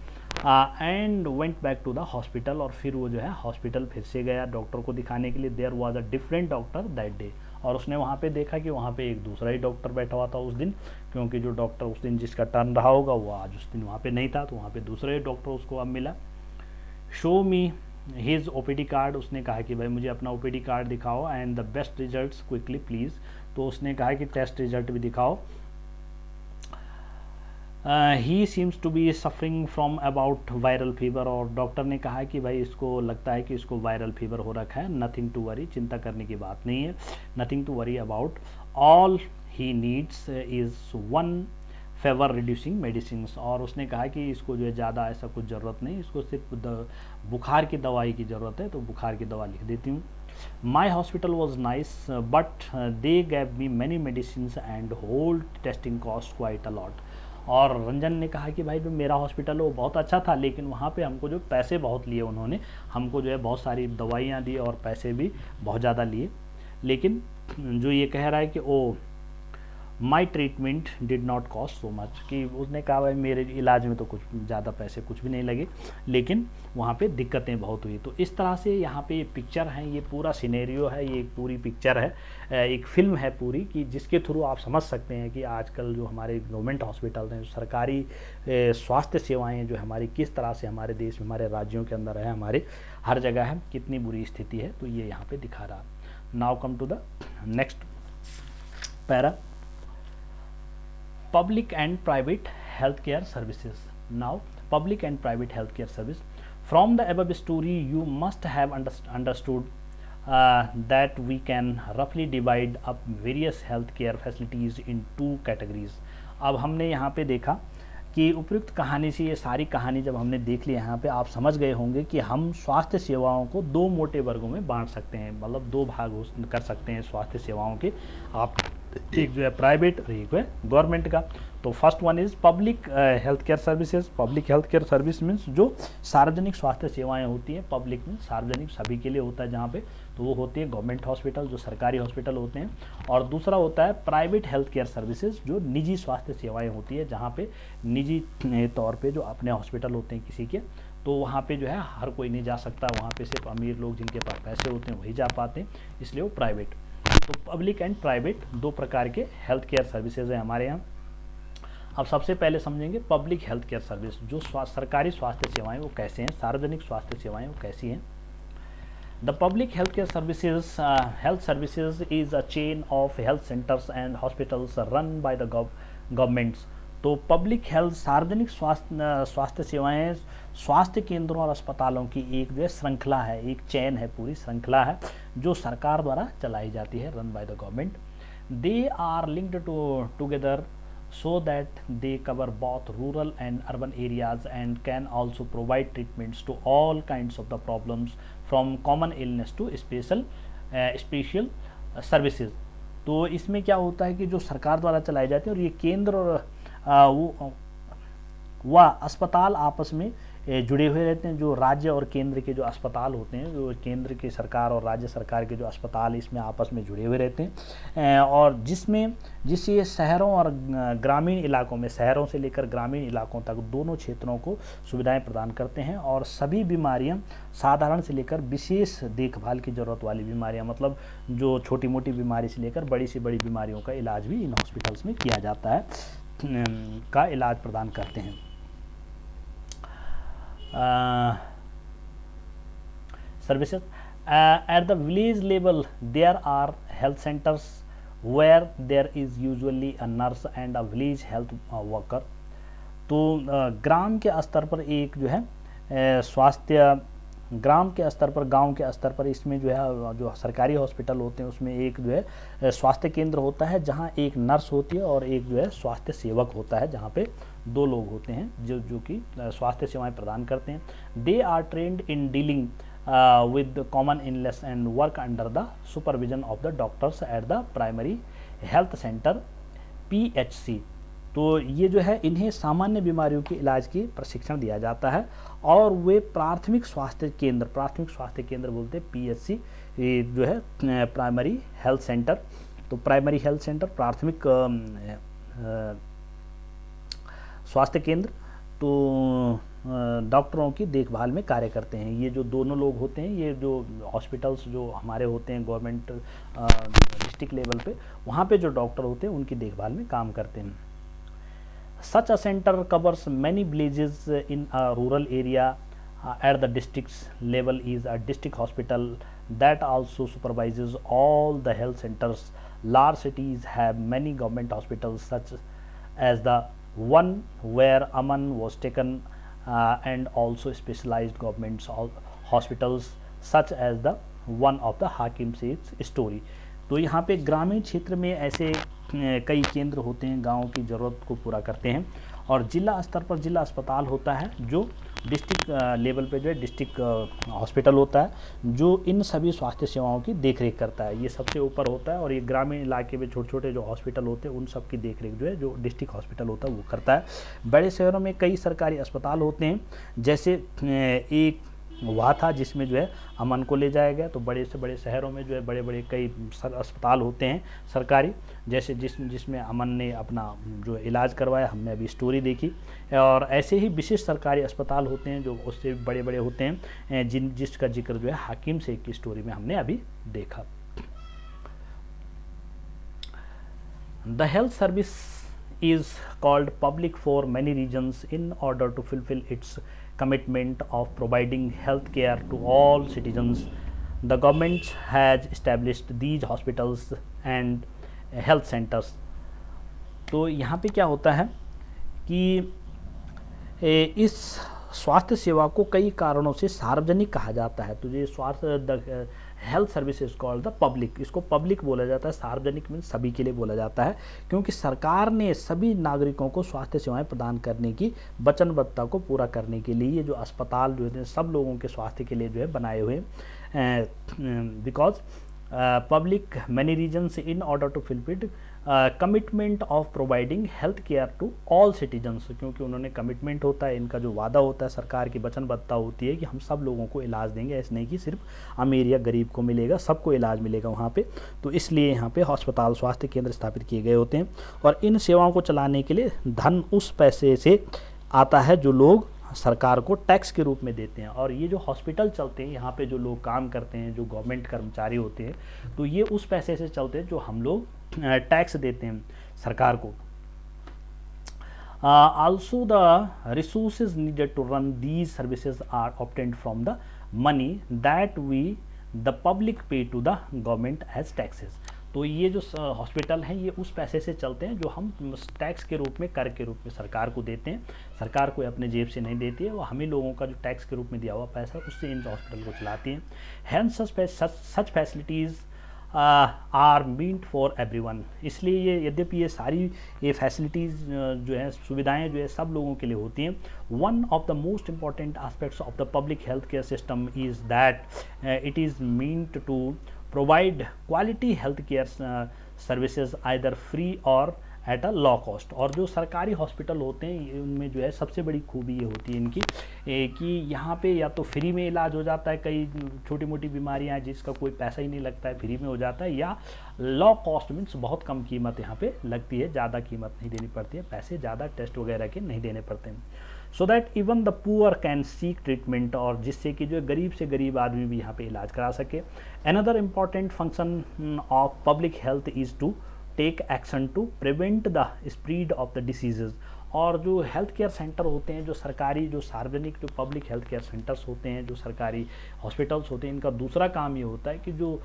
And went back to the hospital, और फिर वो जो है हॉस्पिटल फिर से गया डॉक्टर को दिखाने के लिए। There was a different doctor that day, और उसने वहाँ पे देखा कि वहाँ पे एक दूसरा ही डॉक्टर बैठा हुआ था उस दिन, क्योंकि जो डॉक्टर उस दिन जिसका टर्न रहा होगा वो आज उस दिन वहाँ पे नहीं था, तो वहाँ पे दूसरा ही डॉक्टर उसको अब मिला। Show me his OPD card, उसने कहा कि भाई मुझे अपना ओपीडी कार्ड दिखाओ, and the best results quickly please. तो उसने कहा कि टेस्ट रिजल्ट भी दिखाओ। He seems to be suffering from about viral fever, और डॉक्टर ने कहा कि भाई इसको लगता है कि इसको वायरल फीवर हो रखा है, नथिंग टू वरी, चिंता करने की बात नहीं है, nothing to worry about, all he needs is 1 fever reducing medicine. और उसने कहा कि इसको जो है ज़्यादा ऐसा कुछ ज़रूरत नहीं, इसको सिर्फ बुखार की दवाई की ज़रूरत है, तो बुखार की दवा लिख देती हूँ। My hospital was nice but they gave me many medicine and whole testing cost quite a lot. और रंजन ने कहा कि भाई जो मेरा हॉस्पिटल है वो बहुत अच्छा था, लेकिन वहाँ पे हमको जो पैसे बहुत लिए उन्होंने, हमको जो है बहुत सारी दवाइयाँ दी और पैसे भी बहुत ज़्यादा लिए। लेकिन जो ये कह रहा है कि oh my treatment did not cost so much, कि उसने कहा भाई मेरे इलाज में तो कुछ ज़्यादा पैसे कुछ भी नहीं लगे, लेकिन वहाँ पे दिक्कतें बहुत हुई। तो इस तरह से यहाँ पे ये पिक्चर है, ये पूरा सिनेरियो है, ये एक पूरी पिक्चर है, एक फिल्म है पूरी, कि जिसके थ्रू आप समझ सकते हैं कि आजकल जो हमारे गवर्नमेंट हॉस्पिटल हैं, सरकारी स्वास्थ्य सेवाएँ जो हमारी किस तरह से हमारे देश में, हमारे राज्यों के अंदर है, हमारे हर जगह है, कितनी बुरी स्थिति है, तो ये यहाँ पर दिखा रहा। Now come to the next para. public and private healthcare services. Now, public and private healthcare service. From the above story, you must have understood that we can roughly divide up various healthcare facilities in two categories. अब हमने यहाँ पे देखा कि उपयुक्त कहानी से ये सारी कहानी जब हमने देख ली, यहाँ पे आप समझ गए होंगे कि हम स्वास्थ्य सेवाओं को दो मोटे वर्गों में बांट सकते हैं, मतलब दो भाग कर सकते हैं स्वास्थ्य सेवाओं के। आप एक जो है प्राइवेट और एक है गवर्नमेंट का। तो first one is public health care services. Public health care service means जो सार्वजनिक स्वास्थ्य सेवाएं होती हैं, पब्लिक में सार्वजनिक सभी के लिए होता है जहाँ पे, तो वो होती है गवर्नमेंट हॉस्पिटल, जो सरकारी हॉस्पिटल होते हैं। और दूसरा होता है प्राइवेट हेल्थ केयर सर्विसेज, जो निजी स्वास्थ्य सेवाएं होती है, जहाँ पे निजी तौर पे जो अपने हॉस्पिटल होते हैं किसी के, तो वहाँ पे जो है हर कोई नहीं जा सकता, वहाँ पे सिर्फ अमीर लोग जिनके पास पैसे होते हैं वही जा पाते हैं, इसलिए वो प्राइवेट। तो पब्लिक एंड प्राइवेट दो प्रकार के हेल्थ केयर सर्विसेज हैं हमारे यहाँ। अब सबसे पहले समझेंगे पब्लिक हेल्थ केयर सर्विस, जो सरकारी स्वास्थ्य सेवाएं वो कैसे हैं, सार्वजनिक स्वास्थ्य सेवाएं वो कैसी हैं। The public health care services health services is a chain of health centers and hospitals run by the governments। तो पब्लिक हेल्थ सार्वजनिक स्वास्थ्य सेवाएं स्वास्थ्य केंद्रों और अस्पतालों की एक जो है श्रृंखला है, एक चेन है, पूरी श्रृंखला है जो सरकार द्वारा चलाई जाती है, run by the government. They are linked together so that they cover both rural and urban areas and can also provide treatments to all kinds of the problems from common illness to special services। तो इसमें क्या होता है कि जो सरकार द्वारा चलाई जाती है, और ये केंद्र और वह अस्पताल आपस में जुड़े हुए रहते हैं। जो राज्य और केंद्र के जो अस्पताल होते हैं, जो केंद्र की सरकार और राज्य सरकार के जो अस्पताल इसमें आपस में जुड़े हुए रहते हैं, और जिससे शहरों और ग्रामीण इलाकों में, शहरों से लेकर ग्रामीण इलाकों तक दोनों क्षेत्रों को सुविधाएं प्रदान करते हैं। और सभी बीमारियां साधारण से लेकर विशेष देखभाल की ज़रूरत वाली बीमारियां, मतलब जो छोटी मोटी बीमारी से लेकर बड़ी से बड़ी बीमारियों का इलाज भी इन हॉस्पिटल्स में किया जाता है, का इलाज प्रदान करते हैं। Services at the village level, there are health centers where there is usually a nurse and a village health worker। तो ग्राम के स्तर पर एक जो है स्वास्थ्य, ग्राम के स्तर पर, गांव के स्तर पर इसमें जो है जो सरकारी हॉस्पिटल होते हैं उसमें एक जो है स्वास्थ्य केंद्र होता है जहां एक नर्स होती है और एक जो है स्वास्थ्य सेवक होता है, जहां पे दो लोग होते हैं जो कि स्वास्थ्य सेवाएं प्रदान करते हैं। They are trained in dealing with common illness and work under the supervision of the doctors at the primary health centre PHC। तो ये जो है इन्हें सामान्य बीमारियों के इलाज की प्रशिक्षण दिया जाता है, और वे प्राथमिक स्वास्थ्य केंद्र बोलते हैं PHC, ये जो है प्राइमरी हेल्थ सेंटर। तो प्राइमरी हेल्थ सेंटर प्राथमिक स्वास्थ्य केंद्र, तो डॉक्टरों की देखभाल में कार्य करते हैं। ये जो दोनों लोग होते हैं, ये जो हॉस्पिटल्स जो हमारे होते हैं गवर्नमेंट डिस्ट्रिक्ट लेवल पे, वहाँ पे जो डॉक्टर होते हैं उनकी देखभाल में काम करते हैं। Such a center covers many villages in a rural area। At the districts level is a district hospital that also supervises all the health centers। Large cities have many government hospitals such as the one where Aman was taken, and also specialized government hospitals such as the one of the Hakim Seids story। तो यहाँ पे ग्रामीण क्षेत्र में ऐसे कई केंद्र होते हैं, गाँव की ज़रूरत को पूरा करते हैं। और जिला स्तर पर जिला अस्पताल होता है, जो डिस्ट्रिक्ट लेवल पे जो है डिस्ट्रिक्ट हॉस्पिटल होता है, जो इन सभी स्वास्थ्य सेवाओं की देखरेख करता है। ये सबसे ऊपर होता है, और ये ग्रामीण इलाके में छोटे छोटे जो हॉस्पिटल होते हैं उन सब की देखरेख जो है जो डिस्ट्रिक्ट हॉस्पिटल होता है वो करता है। बड़े शहरों में कई सरकारी अस्पताल होते हैं, जैसे एक वहाँ था जिसमें जो है अमन को ले जाया गया। तो बड़े से बड़े शहरों में जो है बड़े बड़े कई अस्पताल होते हैं सरकारी, जैसे जिसमें अमन ने अपना जो इलाज करवाया, हमने अभी स्टोरी देखी। और ऐसे ही विशेष सरकारी अस्पताल होते हैं जो उससे बड़े बड़े होते हैं, जिसका जिक्र जो है हाकिम शेख की स्टोरी में हमने अभी देखा। The health service is called public for many reasons in order to fulfill its commitment of providing health care to all citizens. The government has established these hospitals and health centers तो यहाँ पे क्या होता है कि इस स्वास्थ्य सेवा को कई कारणों से सार्वजनिक कहा जाता है। तो ये स्वास्थ्य health services called the public, इसको पब्लिक बोला जाता है, सार्वजनिक मीन्स सभी के लिए बोला जाता है, क्योंकि सरकार ने सभी नागरिकों को स्वास्थ्य सेवाएं प्रदान करने की वचनबद्धता को पूरा करने के लिए ये जो अस्पताल जो है सब लोगों के स्वास्थ्य के लिए जो है बनाए हुए, because public many regions in order to fulfill commitment of providing health care to all citizens, क्योंकि उन्होंने कमिटमेंट होता है, इनका जो वादा होता है, सरकार की वचनबद्धता होती है कि हम सब लोगों को इलाज देंगे, ऐसे नहीं कि सिर्फ अमीर या गरीब को मिलेगा, सबको इलाज मिलेगा वहाँ पे। तो इसलिए यहाँ पे अस्पताल स्वास्थ्य केंद्र स्थापित किए गए होते हैं और इन सेवाओं को चलाने के लिए धन उस पैसे से आता है जो लोग सरकार को टैक्स के रूप में देते हैं। और ये जो हॉस्पिटल चलते हैं, यहाँ पे जो लोग काम करते हैं, जो गवर्नमेंट कर्मचारी होते हैं, तो ये उस पैसे से चलते हैं जो हम लोग टैक्स देते हैं सरकार को। Also the resources needed to run these services are obtained from the money that we the public pay to the government as taxes। तो ये जो हॉस्पिटल हैं ये उस पैसे से चलते हैं जो हम टैक्स के रूप में, कर के रूप में सरकार को देते हैं। सरकार कोई अपने जेब से नहीं देती है, वो हमें लोगों का जो टैक्स के रूप में दिया हुआ पैसा उससे इन हॉस्पिटल को चलाती हैं। Hence such facilities are meant for everyone, इसलिए ये यद्यपि ये सारी ये फैसिलिटीज़ जो है, सुविधाएं जो है सब लोगों के लिए होती हैं। One of the most important aspects of the public health care system is that it is meant to provide quality health care services either free or at a low cost. और जो सरकारी हॉस्पिटल होते हैं उनमें जो है सबसे बड़ी खूबी ये होती है इनकी कि यहाँ पे या तो फ्री में इलाज हो जाता है, कई छोटी मोटी बीमारियाँ हैं जिसका कोई पैसा ही नहीं लगता है, फ्री में हो जाता है, या लॉ कॉस्ट मीन्स बहुत कम कीमत यहाँ पे लगती है, ज़्यादा कीमत नहीं देनी पड़ती है, पैसे ज़्यादा टेस्ट वगैरह के नहीं देने पड़ते हैं। So that even the poor can seek treatment, और जिससे कि जो गरीब से गरीब आदमी भी यहाँ पे इलाज करा सके। Another important function of public health is to take action to prevent the spread of the diseases. और जो हेल्थ केयर सेंटर होते हैं, जो सरकारी, जो सार्वजनिक, जो पब्लिक हेल्थ केयर सेंटर्स होते हैं, जो सरकारी हॉस्पिटल्स होते हैं, इनका दूसरा काम ये होता है कि जो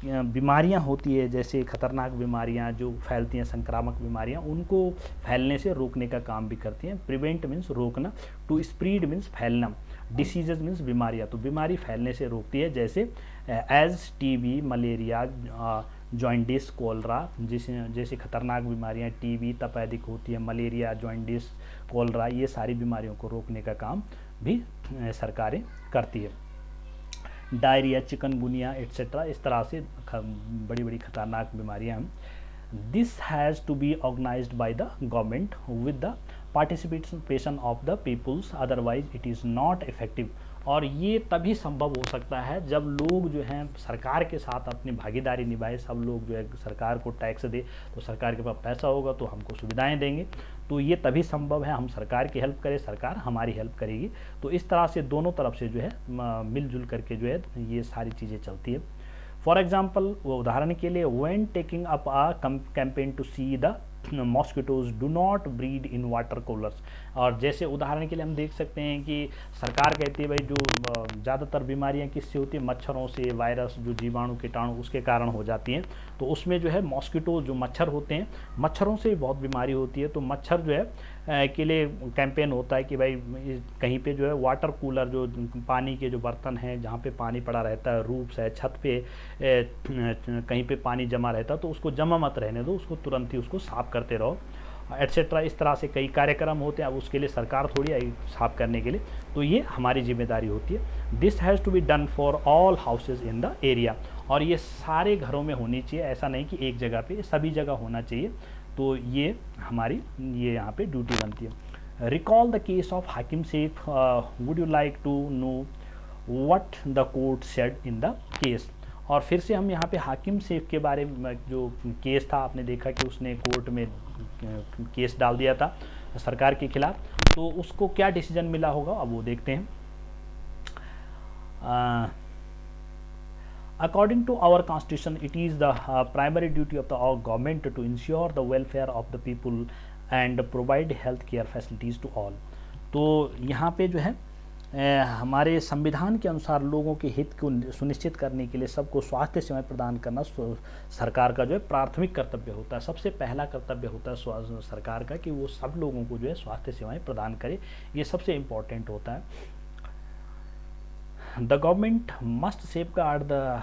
बीमारियां होती है, जैसे खतरनाक बीमारियां जो फैलती हैं, संक्रामक बीमारियां, उनको फैलने से रोकने का काम भी करती हैं। प्रिवेंट मीन्स रोकना, टू स्प्रीड मीन्स फैलना, डिसीजेज मीन्स बीमारियाँ, तो बीमारी फैलने से रोकती है, जैसे as TB, malaria, jaundice, cholera, जैसे खतरनाक बीमारियां टीबी तपेदिक होती है, मलेरिया, जॉइंडिस, कोलरा, ये सारी बीमारियों को रोकने का काम भी सरकारें करती है। डायरिया, चिकनगुनिया एट्सेट्रा, इस तरह से बड़ी बड़ी खतरनाक बीमारियां हैं। This has to be organised by the government with the participation of the peoples, otherwise it is not effective. और ये तभी संभव हो सकता है जब लोग जो हैं सरकार के साथ अपनी भागीदारी निभाए, सब लोग जो है सरकार को टैक्स दे, तो सरकार के पास पैसा होगा तो हमको सुविधाएं देंगे, तो ये तभी संभव है, हम सरकार की हेल्प करें, सरकार हमारी हेल्प करेगी। तो इस तरह से दोनों तरफ से जो है मिलजुल करके जो है ये सारी चीज़ें चलती है। फॉर एग्जाम्पल, उदाहरण के लिए, when taking up a campaign to see the mosquitoes do not breed in water coolers. और जैसे उदाहरण के लिए हम देख सकते हैं कि सरकार कहती है भाई जो ज़्यादातर बीमारियां किससे होती है, मच्छरों से, वायरस, जो जीवाणु कीटाणु उसके कारण हो जाती हैं। तो उसमें जो है मॉस्किटो, जो मच्छर होते हैं, मच्छरों से भी बहुत बीमारी होती है। तो मच्छर जो है के लिए कैंपेन होता है कि भाई कहीं पे जो है वाटर कूलर, जो पानी के जो बर्तन हैं जहाँ पे पानी पड़ा रहता है, रूफ्स है, छत पे कहीं पे पानी जमा रहता है, तो उसको जमा मत रहने दो, उसको तुरंत ही उसको साफ़ करते रहो, एट्सेट्रा। इस तरह से कई कार्यक्रम होते हैं, अब उसके लिए सरकार थोड़ी आई साफ करने के लिए, तो ये हमारी जिम्मेदारी होती है। This has to be done for all houses in the area, और ये सारे घरों में होनी चाहिए, ऐसा नहीं कि एक जगह पे, सभी जगह होना चाहिए। तो ये हमारी ये यहाँ पे ड्यूटी बनती है। Recall the case of Hakim सेफ, would you like to know what the court said in the case. और फिर से हम यहाँ पे हाकिम सेफ के बारे में, जो केस था, आपने देखा कि उसने कोर्ट में केस डाल दिया था सरकार के खिलाफ, तो उसको क्या डिसीजन मिला होगा अब वो देखते हैं। According to our constitution, it is the primary duty of our government to ensure the welfare of the people and provide health care facilities to all। तो यहाँ पे जो है हमारे संविधान के अनुसार लोगों के हित को सुनिश्चित करने के लिए सबको स्वास्थ्य सेवाएं प्रदान करना सरकार का जो है प्राथमिक कर्तव्य होता है। सबसे पहला कर्तव्य होता है सरकार का कि वो सब लोगों को जो है स्वास्थ्य सेवाएं प्रदान करे, ये सबसे इम्पोर्टेंट होता है। The government must safeguard the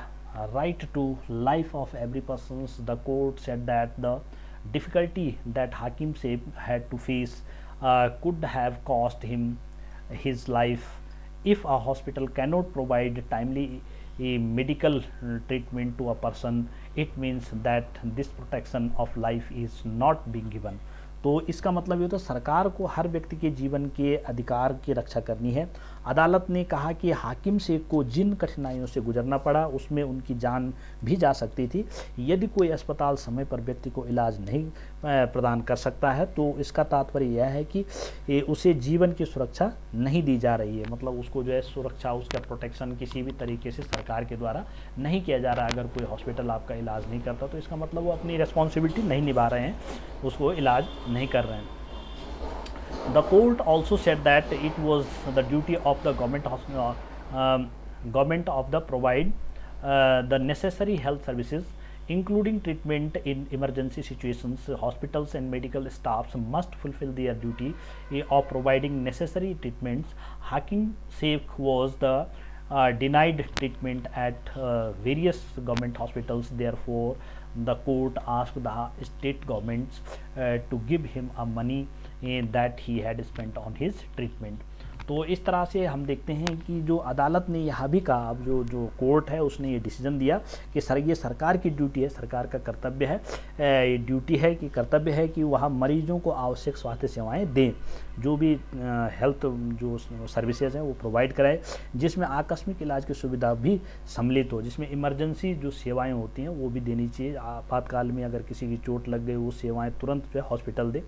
right to life of every person. The court said that the difficulty that Hakim Saib had to face could have cost him his life. If a hospital cannot provide timely medical treatment to a person, it means that this protection of life is not being given. तो इसका मतलब ये होता है सरकार को हर व्यक्ति के जीवन के अधिकार की रक्षा करनी है। अदालत ने कहा कि हाकिम शेख को जिन कठिनाइयों से गुजरना पड़ा उसमें उनकी जान भी जा सकती थी। यदि कोई अस्पताल समय पर व्यक्ति को इलाज नहीं प्रदान कर सकता है तो इसका तात्पर्य यह है कि उसे जीवन की सुरक्षा नहीं दी जा रही है, मतलब उसको जो है सुरक्षा, उसका प्रोटेक्शन किसी भी तरीके से सरकार के द्वारा नहीं किया जा रहा है। अगर कोई हॉस्पिटल आपका इलाज नहीं करता तो इसका मतलब वो अपनी रिस्पॉन्सिबिलिटी नहीं निभा रहे हैं, उसको इलाज नहीं कर रहे हैं। The court also said that it was the duty of the government of the provide the necessary health services, including treatment in emergency situations. Hospitals and medical staffs must fulfill their duty of providing necessary treatments. Hakim Sheikh was the denied treatment at various government hospitals. Therefore, the court asked the state governments to give him a money that he had spent on his treatment. तो इस तरह से हम देखते हैं कि जो अदालत ने यहाँ भी कहा, अब जो कोर्ट है उसने ये डिसीजन दिया कि ये सरकार की ड्यूटी है, सरकार का कर्तव्य है, ड्यूटी है कि कर्तव्य है कि वह मरीजों को आवश्यक स्वास्थ्य सेवाएं दें, जो भी हेल्थ जो सर्विसेज हैं वो प्रोवाइड कराए, जिसमें आकस्मिक इलाज की सुविधा भी सम्मिलित हो, जिसमें इमरजेंसी जो सेवाएँ होती हैं वो भी देनी चाहिए। आपातकाल में अगर किसी की चोट लग गई वो सेवाएँ तुरंत जो है हॉस्पिटल दे।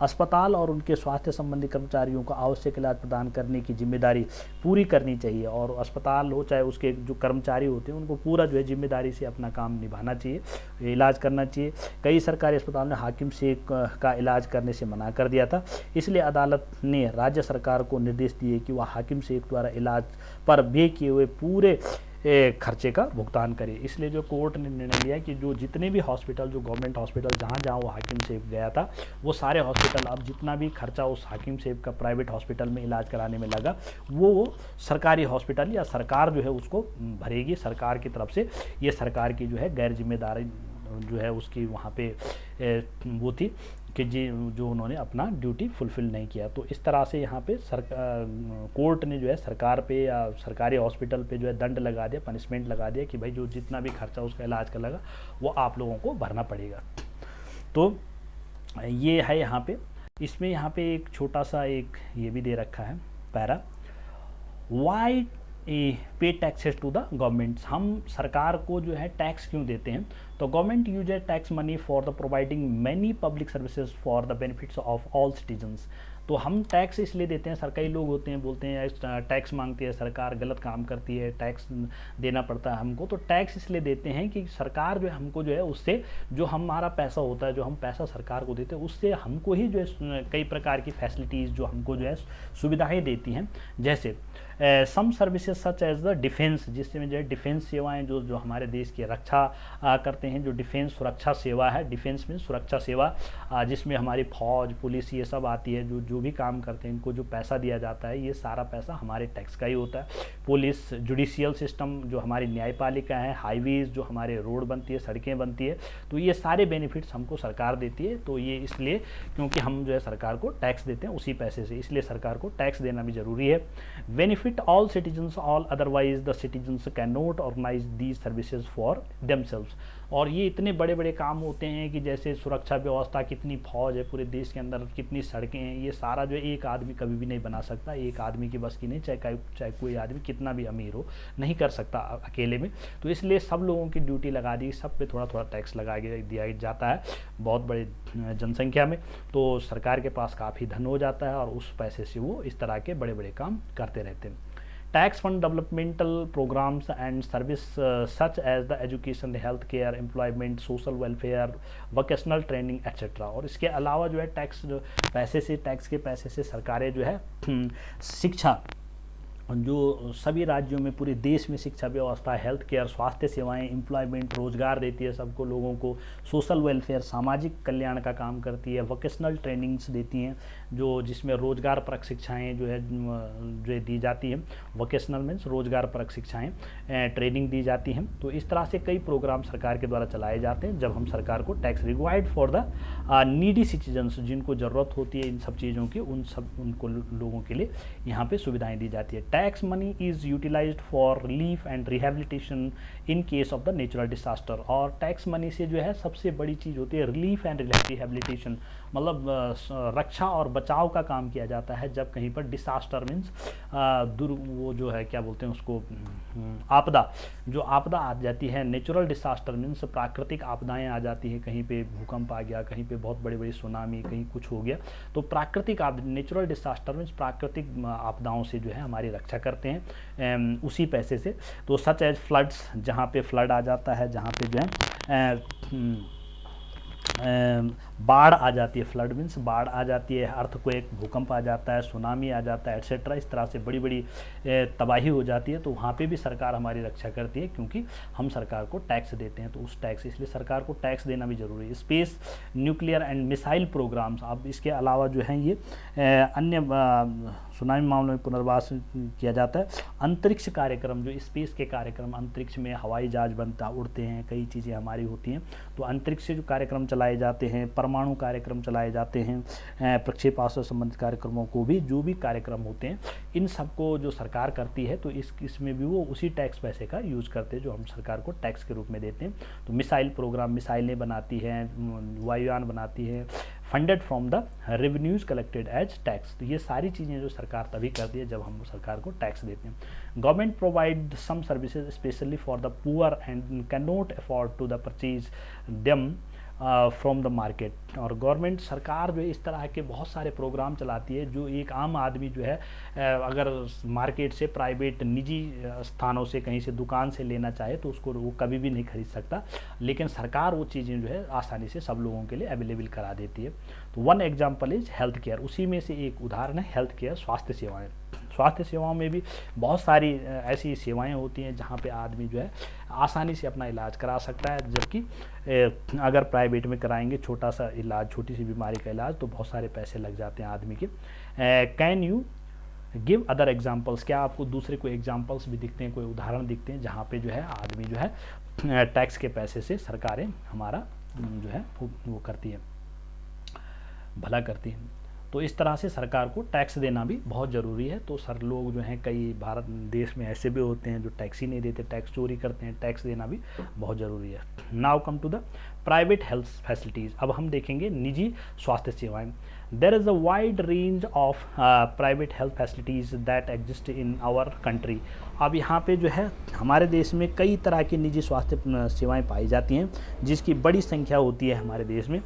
अस्पताल और उनके स्वास्थ्य संबंधी कर्मचारियों को आवश्यक इलाज प्रदान करने की जिम्मेदारी पूरी करनी चाहिए, और अस्पताल हो चाहे उसके जो कर्मचारी होते हैं उनको पूरा जो है जिम्मेदारी से अपना काम निभाना चाहिए, इलाज करना चाहिए। कई सरकारी अस्पताल ने हाकिम शेख का इलाज करने से मना कर दिया था, इसलिए अदालत ने राज्य सरकार को निर्देश दिए कि वह हाकिम शेख द्वारा इलाज पर व्यय किए हुए पूरे खर्चे का भुगतान करे। इसलिए जो कोर्ट ने निर्णय लिया कि जो जितने भी हॉस्पिटल, जो गवर्नमेंट हॉस्पिटल जहाँ जहाँ वो हाकिम शेख गया था, वो सारे हॉस्पिटल अब जितना भी खर्चा उस हाकिम शेख का प्राइवेट हॉस्पिटल में इलाज कराने में लगा वो सरकारी हॉस्पिटल या सरकार जो है उसको भरेगी। सरकार की तरफ से ये सरकार की जो है गैर जिम्मेदारी जो है उसकी वहाँ पे वो थी कि जो उन्होंने अपना ड्यूटी फुलफ़िल नहीं किया। तो इस तरह से यहाँ पे कोर्ट ने जो है सरकार पे या सरकारी हॉस्पिटल पे जो है दंड लगा दिया, पनिशमेंट लगा दिया कि भाई जो जितना भी खर्चा उसका इलाज का लगा वो आप लोगों को भरना पड़ेगा। तो ये है यहाँ पे, इसमें यहाँ पे एक छोटा सा एक ये भी दे रखा है पैरा, वाई पे टैक्सेस टू द गवर्नमेंट्स। हम सरकार को जो है टैक्स क्यों देते हैं? तो government uses tax money for the providing many public services for the benefits of all citizens. तो हम टैक्स इसलिए देते हैं, सरकारी लोग होते हैं बोलते हैं टैक्स मांगती है सरकार, गलत काम करती है, टैक्स देना पड़ता है हमको। तो टैक्स इसलिए देते हैं कि सरकार जो है हमको जो है उससे जो हमारा पैसा होता है, जो हम पैसा सरकार को देते हैं उससे हमको ही जो है कई प्रकार की फैसिलिटीज़ जो हमको जो है सुविधाएँ देती हैं। जैसे some services such as the defence, जिसमें जो है डिफेंस सेवाएं जो हमारे देश की रक्षा करते हैं, जो डिफेंस सुरक्षा सेवा है, डिफेंस में सुरक्षा सेवा जिसमें हमारी फौज, पुलिस ये सब आती है, जो भी काम करते हैं इनको जो पैसा दिया जाता है ये सारा पैसा हमारे टैक्स का ही होता है। पुलिस, जुडिशियल सिस्टम जो हमारी न्यायपालिका है, हाईवेज जो हमारे रोड बनती है, सड़कें बनती है, तो ये सारे बेनिफिट्स हमको सरकार देती है। तो ये इसलिए क्योंकि हम जो है सरकार को टैक्स देते हैं उसी पैसे से, इसलिए सरकार को टैक्स देना भी जरूरी है। Benefit all citizens, all otherwise the citizens cannot organize these services for themselves। और ये इतने बड़े बड़े काम होते हैं कि जैसे सुरक्षा व्यवस्था, कितनी फौज है पूरे देश के अंदर, कितनी सड़कें हैं, ये सारा जो एक आदमी कभी भी नहीं बना सकता, एक आदमी की बस की नहीं, चाहे कोई आदमी कितना भी अमीर हो नहीं कर सकता अकेले में। तो इसलिए सब लोगों की ड्यूटी लगा दी, सब पे थोड़ा थोड़ा टैक्स लगा दिया जाता है बहुत बड़े जनसंख्या में, तो सरकार के पास काफ़ी धन हो जाता है और उस पैसे से वो इस तरह के बड़े बड़े काम करते रहते हैं। Tax fund developmental programmes and service such as the education, health care, employment, social welfare, vocational training etcetera. और इसके अलावा जो है टैक्स के पैसे से सरकारें जो है शिक्षा जो सभी राज्यों में पूरे देश में शिक्षा व्यवस्था, हेल्थ केयर, स्वास्थ्य सेवाएं, एम्प्लॉयमेंट, रोजगार देती है सबको, लोगों को सोशल वेलफेयर, सामाजिक कल्याण का काम करती है, वोकेशनल ट्रेनिंग्स देती हैं जो जिसमें रोजगार परक शिक्षाएं जो दी जाती हैं। वोकेशनल मीन्स रोजगार परक शिक्षाएं ट्रेनिंग दी जाती हैं। तो इस तरह से कई प्रोग्राम सरकार के द्वारा चलाए जाते हैं जब हम सरकार को tax required for the needy citizens, जिनको ज़रूरत होती है इन सब चीज़ों की, उनको लोगों के लिए यहाँ पे सुविधाएं दी जाती है। Tax money is utilised for relief and rehabilitation in case of the natural disaster. और टैक्स मनी से जो है सबसे बड़ी चीज़ होती है रिलीफ एंड रिहेबिलिटेशन, मतलब रक्षा और बचाव का काम किया जाता है जब कहीं पर डिसास्टर मीन्स वो जो है क्या बोलते हैं उसको, आपदा, जो आपदा आ जाती है। नेचुरल डिसास्टर मीन्स प्राकृतिक आपदाएं आ जाती हैं, कहीं पे भूकंप आ गया, कहीं पे बहुत बड़ी बड़ी सुनामी, कहीं कुछ हो गया, तो प्राकृतिक नेचुरल डिसास्टर मीन्स प्राकृतिक आपदाओं से जो है हमारी रक्षा करते हैं उसी पैसे से। तो सच एज फ्लड्स, जहाँ पे फ्लड आ जाता है, जहाँ पे जो है बाढ़ आ जाती है, फ्लड मीन्स बाढ़ आ जाती है, अर्थक्वेक, भूकंप आ जाता है, सुनामी आ जाता है, एट्सेट्रा, इस तरह से बड़ी बड़ी तबाही हो जाती है। तो वहाँ पे भी सरकार हमारी रक्षा करती है क्योंकि हम सरकार को टैक्स देते हैं। तो उस टैक्स, इसलिए सरकार को टैक्स देना भी जरूरी है। Space, nuclear and missile programmes, अब इसके अलावा जो हैं ये अन्य सुनामी मामलों में पुनर्वास किया जाता है। अंतरिक्ष कार्यक्रम, जो स्पेस के कार्यक्रम, अंतरिक्ष में हवाई जहाज उड़ते हैं, कई चीज़ें हमारी होती हैं, तो अंतरिक्ष से जो कार्यक्रम चलाए जाते हैं, परमाणु कार्यक्रम चलाए जाते हैं, प्रक्षेपास्त्र से संबंधित कार्यक्रमों को भी, जो भी कार्यक्रम होते हैं इन सबको जो सरकार करती है, तो इसमें भी वो उसी टैक्स पैसे का यूज़ करते हैं जो हम सरकार को टैक्स के रूप में देते हैं। तो मिसाइल प्रोग्राम, मिसाइलें बनाती हैं, वायुयान बनाती है, funded from the revenues collected as tax. तो ये सारी चीज़ें जो सरकार तभी करती है जब हम सरकार को टैक्स देते हैं। Government provide some services specially for the poor and can not afford to the purchase them from the market. और गवर्नमेंट, सरकार जो है इस तरह के बहुत सारे प्रोग्राम चलाती है जो एक आम आदमी जो है अगर मार्केट से, प्राइवेट निजी स्थानों से, कहीं से दुकान से लेना चाहे तो उसको वो कभी भी नहीं खरीद सकता, लेकिन सरकार वो चीज़ें जो है आसानी से सब लोगों के लिए अवेलेबल करा देती है। तो one example is health care, उसी में से एक उदाहरण है हेल्थ केयर, स्वास्थ्य सेवाएँ। स्वास्थ्य सेवाओं में भी बहुत सारी ऐसी सेवाएं होती हैं जहां पे आदमी जो है आसानी से अपना इलाज करा सकता है, जबकि अगर प्राइवेट में कराएंगे छोटा सा इलाज, छोटी सी बीमारी का इलाज, तो बहुत सारे पैसे लग जाते हैं आदमी के। Can you give other examples, क्या आपको दूसरे कोई एग्जाम्पल्स भी दिखते हैं, कोई उदाहरण दिखते हैं जहाँ पे जो है आदमी जो है टैक्स के पैसे से सरकारें हमारा जो है वो करती है, भला करती है। तो इस तरह से सरकार को टैक्स देना भी बहुत ज़रूरी है। तो सर लोग जो हैं कई भारत देश में ऐसे भी होते हैं जो टैक्स ही नहीं देते, टैक्स चोरी करते हैं, टैक्स देना भी बहुत ज़रूरी है। Now come to the private health facilities. अब हम देखेंगे निजी स्वास्थ्य सेवाएं। There is a wide range of private health facilities that exist in our country. अब यहाँ पे जो है हमारे देश में कई तरह की निजी स्वास्थ्य सेवाएं पाई जाती हैं जिसकी बड़ी संख्या होती है हमारे देश में।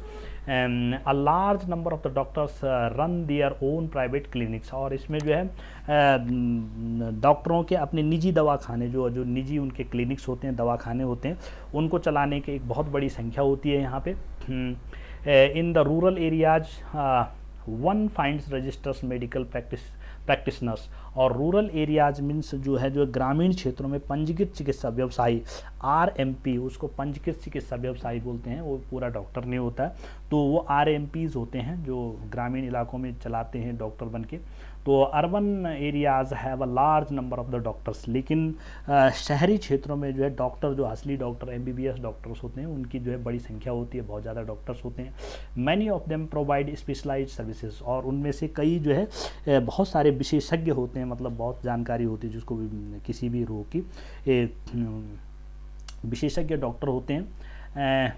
a large number of the doctors run their own private clinics, और इसमें जो है डॉक्टरों के अपने निजी दवाखाने, जो निजी उनके क्लिनिक्स होते हैं, दवाखाने होते हैं, उनको चलाने की एक बहुत बड़ी संख्या होती है यहाँ पे। In the rural areas one finds registers medical practitioners. और रूरल एरियाज मीन्स जो है जो ग्रामीण क्षेत्रों में पंजीकृत चिकित्सा व्यवसायी, RMP, उसको पंजीकृत चिकित्सा व्यवसायी बोलते हैं, वो पूरा डॉक्टर नहीं होता है, तो वो RMPs होते हैं जो ग्रामीण इलाकों में चलाते हैं डॉक्टर बन के। तो urban areas have a large number of the doctors, लेकिन शहरी क्षेत्रों में जो है डॉक्टर, जो असली डॉक्टर MBBS डॉक्टर्स होते हैं, उनकी जो है बड़ी संख्या होती है, बहुत ज़्यादा डॉक्टर्स होते हैं। Many of them provide specialised services, और उनमें से कई जो है बहुत सारे विशेषज्ञ होते हैं, मतलब बहुत जानकारी होती है जिसको भी किसी भी रोग की, विशेषज्ञ डॉक्टर होते हैं।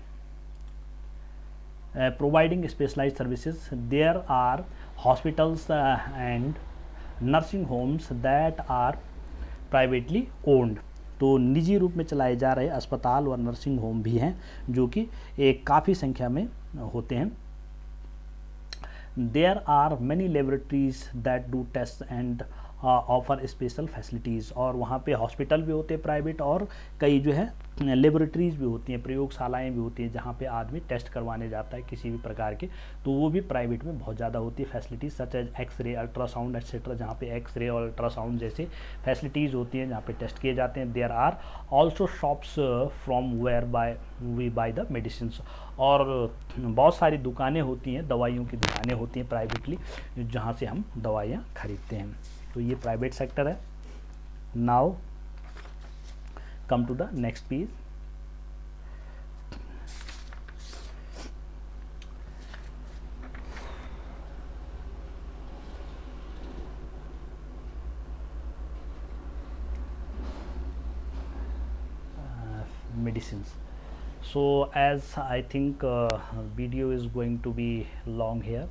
Providing specialised services, there are hospitals and nursing homes that are privately owned. तो निजी रूप में चलाए जा रहे अस्पताल और नर्सिंग होम भी हैं जो कि एक काफ़ी संख्या में होते हैं। There are many laboratories that do test and offer special facilities. और वहाँ पे हॉस्पिटल भी होते हैं प्राइवेट, और कई जो है लेबोरेटरीज़ भी होती हैं, प्रयोगशालाएं भी होती हैं जहाँ पे आदमी टेस्ट करवाने जाता है किसी भी प्रकार के, तो वो भी प्राइवेट में बहुत ज़्यादा होती है facilities, such as X-ray, ultrasound etcetera, जहाँ पे एक्सरे और अल्ट्रासाउंड जैसे फैसिलिटीज़ होती हैं जहाँ पे टेस्ट किए जाते हैं। There are also shops from where buy we buy the medicine. और बहुत सारी दुकानें होती हैं, दवाइयों की दुकानें होती हैं प्राइवेटली, जहाँ से हम दवाइयाँ खरीदते हैं। तो ये प्राइवेट सेक्टर है। Now come to the next piece. Medicines. So as I think video is going to be long here,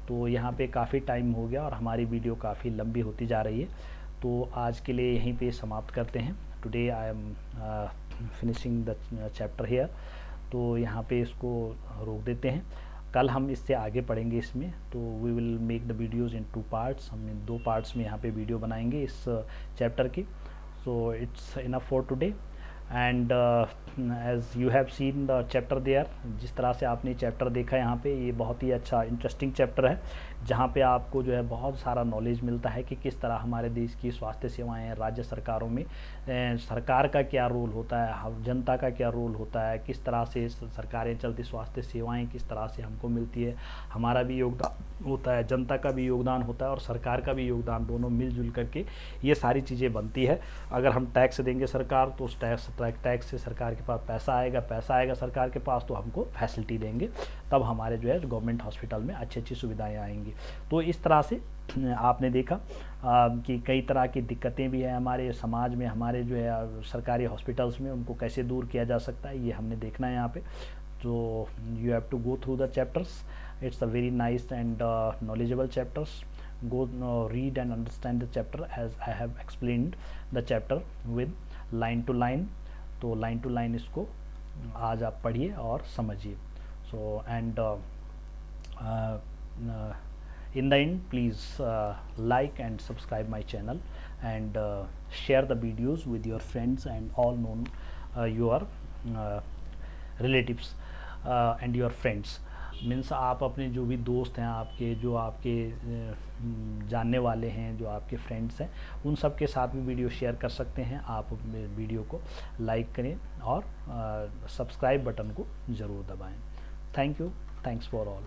तो यहाँ पे काफ़ी टाइम हो गया और हमारी वीडियो काफ़ी लंबी होती जा रही है, तो आज के लिए यहीं पे समाप्त करते हैं। Today I am finishing the chapter here, तो यहाँ पे इसको रोक देते हैं। कल हम इससे आगे पढ़ेंगे इसमें, तो we will make the videos in 2 parts. हम इन 2 पार्ट्स में यहाँ पे वीडियो बनाएंगे इस चैप्टर की। So it's enough for today. And as you have seen the chapter there, जिस तरह से आपने चैप्टर देखा यहाँ पे, ये बहुत ही अच्छा इंटरेस्टिंग चैप्टर है, जहाँ पे आपको जो है बहुत सारा नॉलेज मिलता है कि किस तरह हमारे देश की स्वास्थ्य सेवाएं राज्य सरकारों में, सरकार का क्या रोल होता है, जनता का क्या रोल होता है, किस तरह से सरकारें चलती, स्वास्थ्य सेवाएं किस तरह से हमको मिलती है, हमारा भी योगदान होता है, जनता का भी योगदान होता है और सरकार का भी योगदान, दोनों मिलजुल करके ये सारी चीज़ें बनती है। अगर हम टैक्स देंगे सरकार, तो उस टैक्स से सरकार के पास पैसा आएगा सरकार के पास, तो हमको फैसिलिटी देंगे, तब हमारे जो है गवर्नमेंट हॉस्पिटल में अच्छी सुविधाएं आएंगी। तो इस तरह से आपने देखा कि कई तरह की दिक्कतें भी हैं हमारे समाज में, हमारे जो है सरकारी हॉस्पिटल्स में, उनको कैसे दूर किया जा सकता है, ये हमने देखना है यहाँ पे। तो you have to go through the chapters, it's a very nice and knowledgeable chapters. Go read and understand the chapter as I have explained the chapter with line to line. तो line to line इसको आज आप पढ़िए और समझिए। So and in the end, please like and subscribe my channel, and share the videos with your friends and all known your relatives and your friends. Means आप अपने जो भी दोस्त हैं आपके, जो आपके जानने वाले हैं, जो आपके फ्रेंड्स हैं, उन सब के साथ भी वीडियो शेयर कर सकते हैं। आप वीडियो को लाइक करें और सब्सक्राइब बटन को ज़रूर दबाएं। Thank you, thanks for all.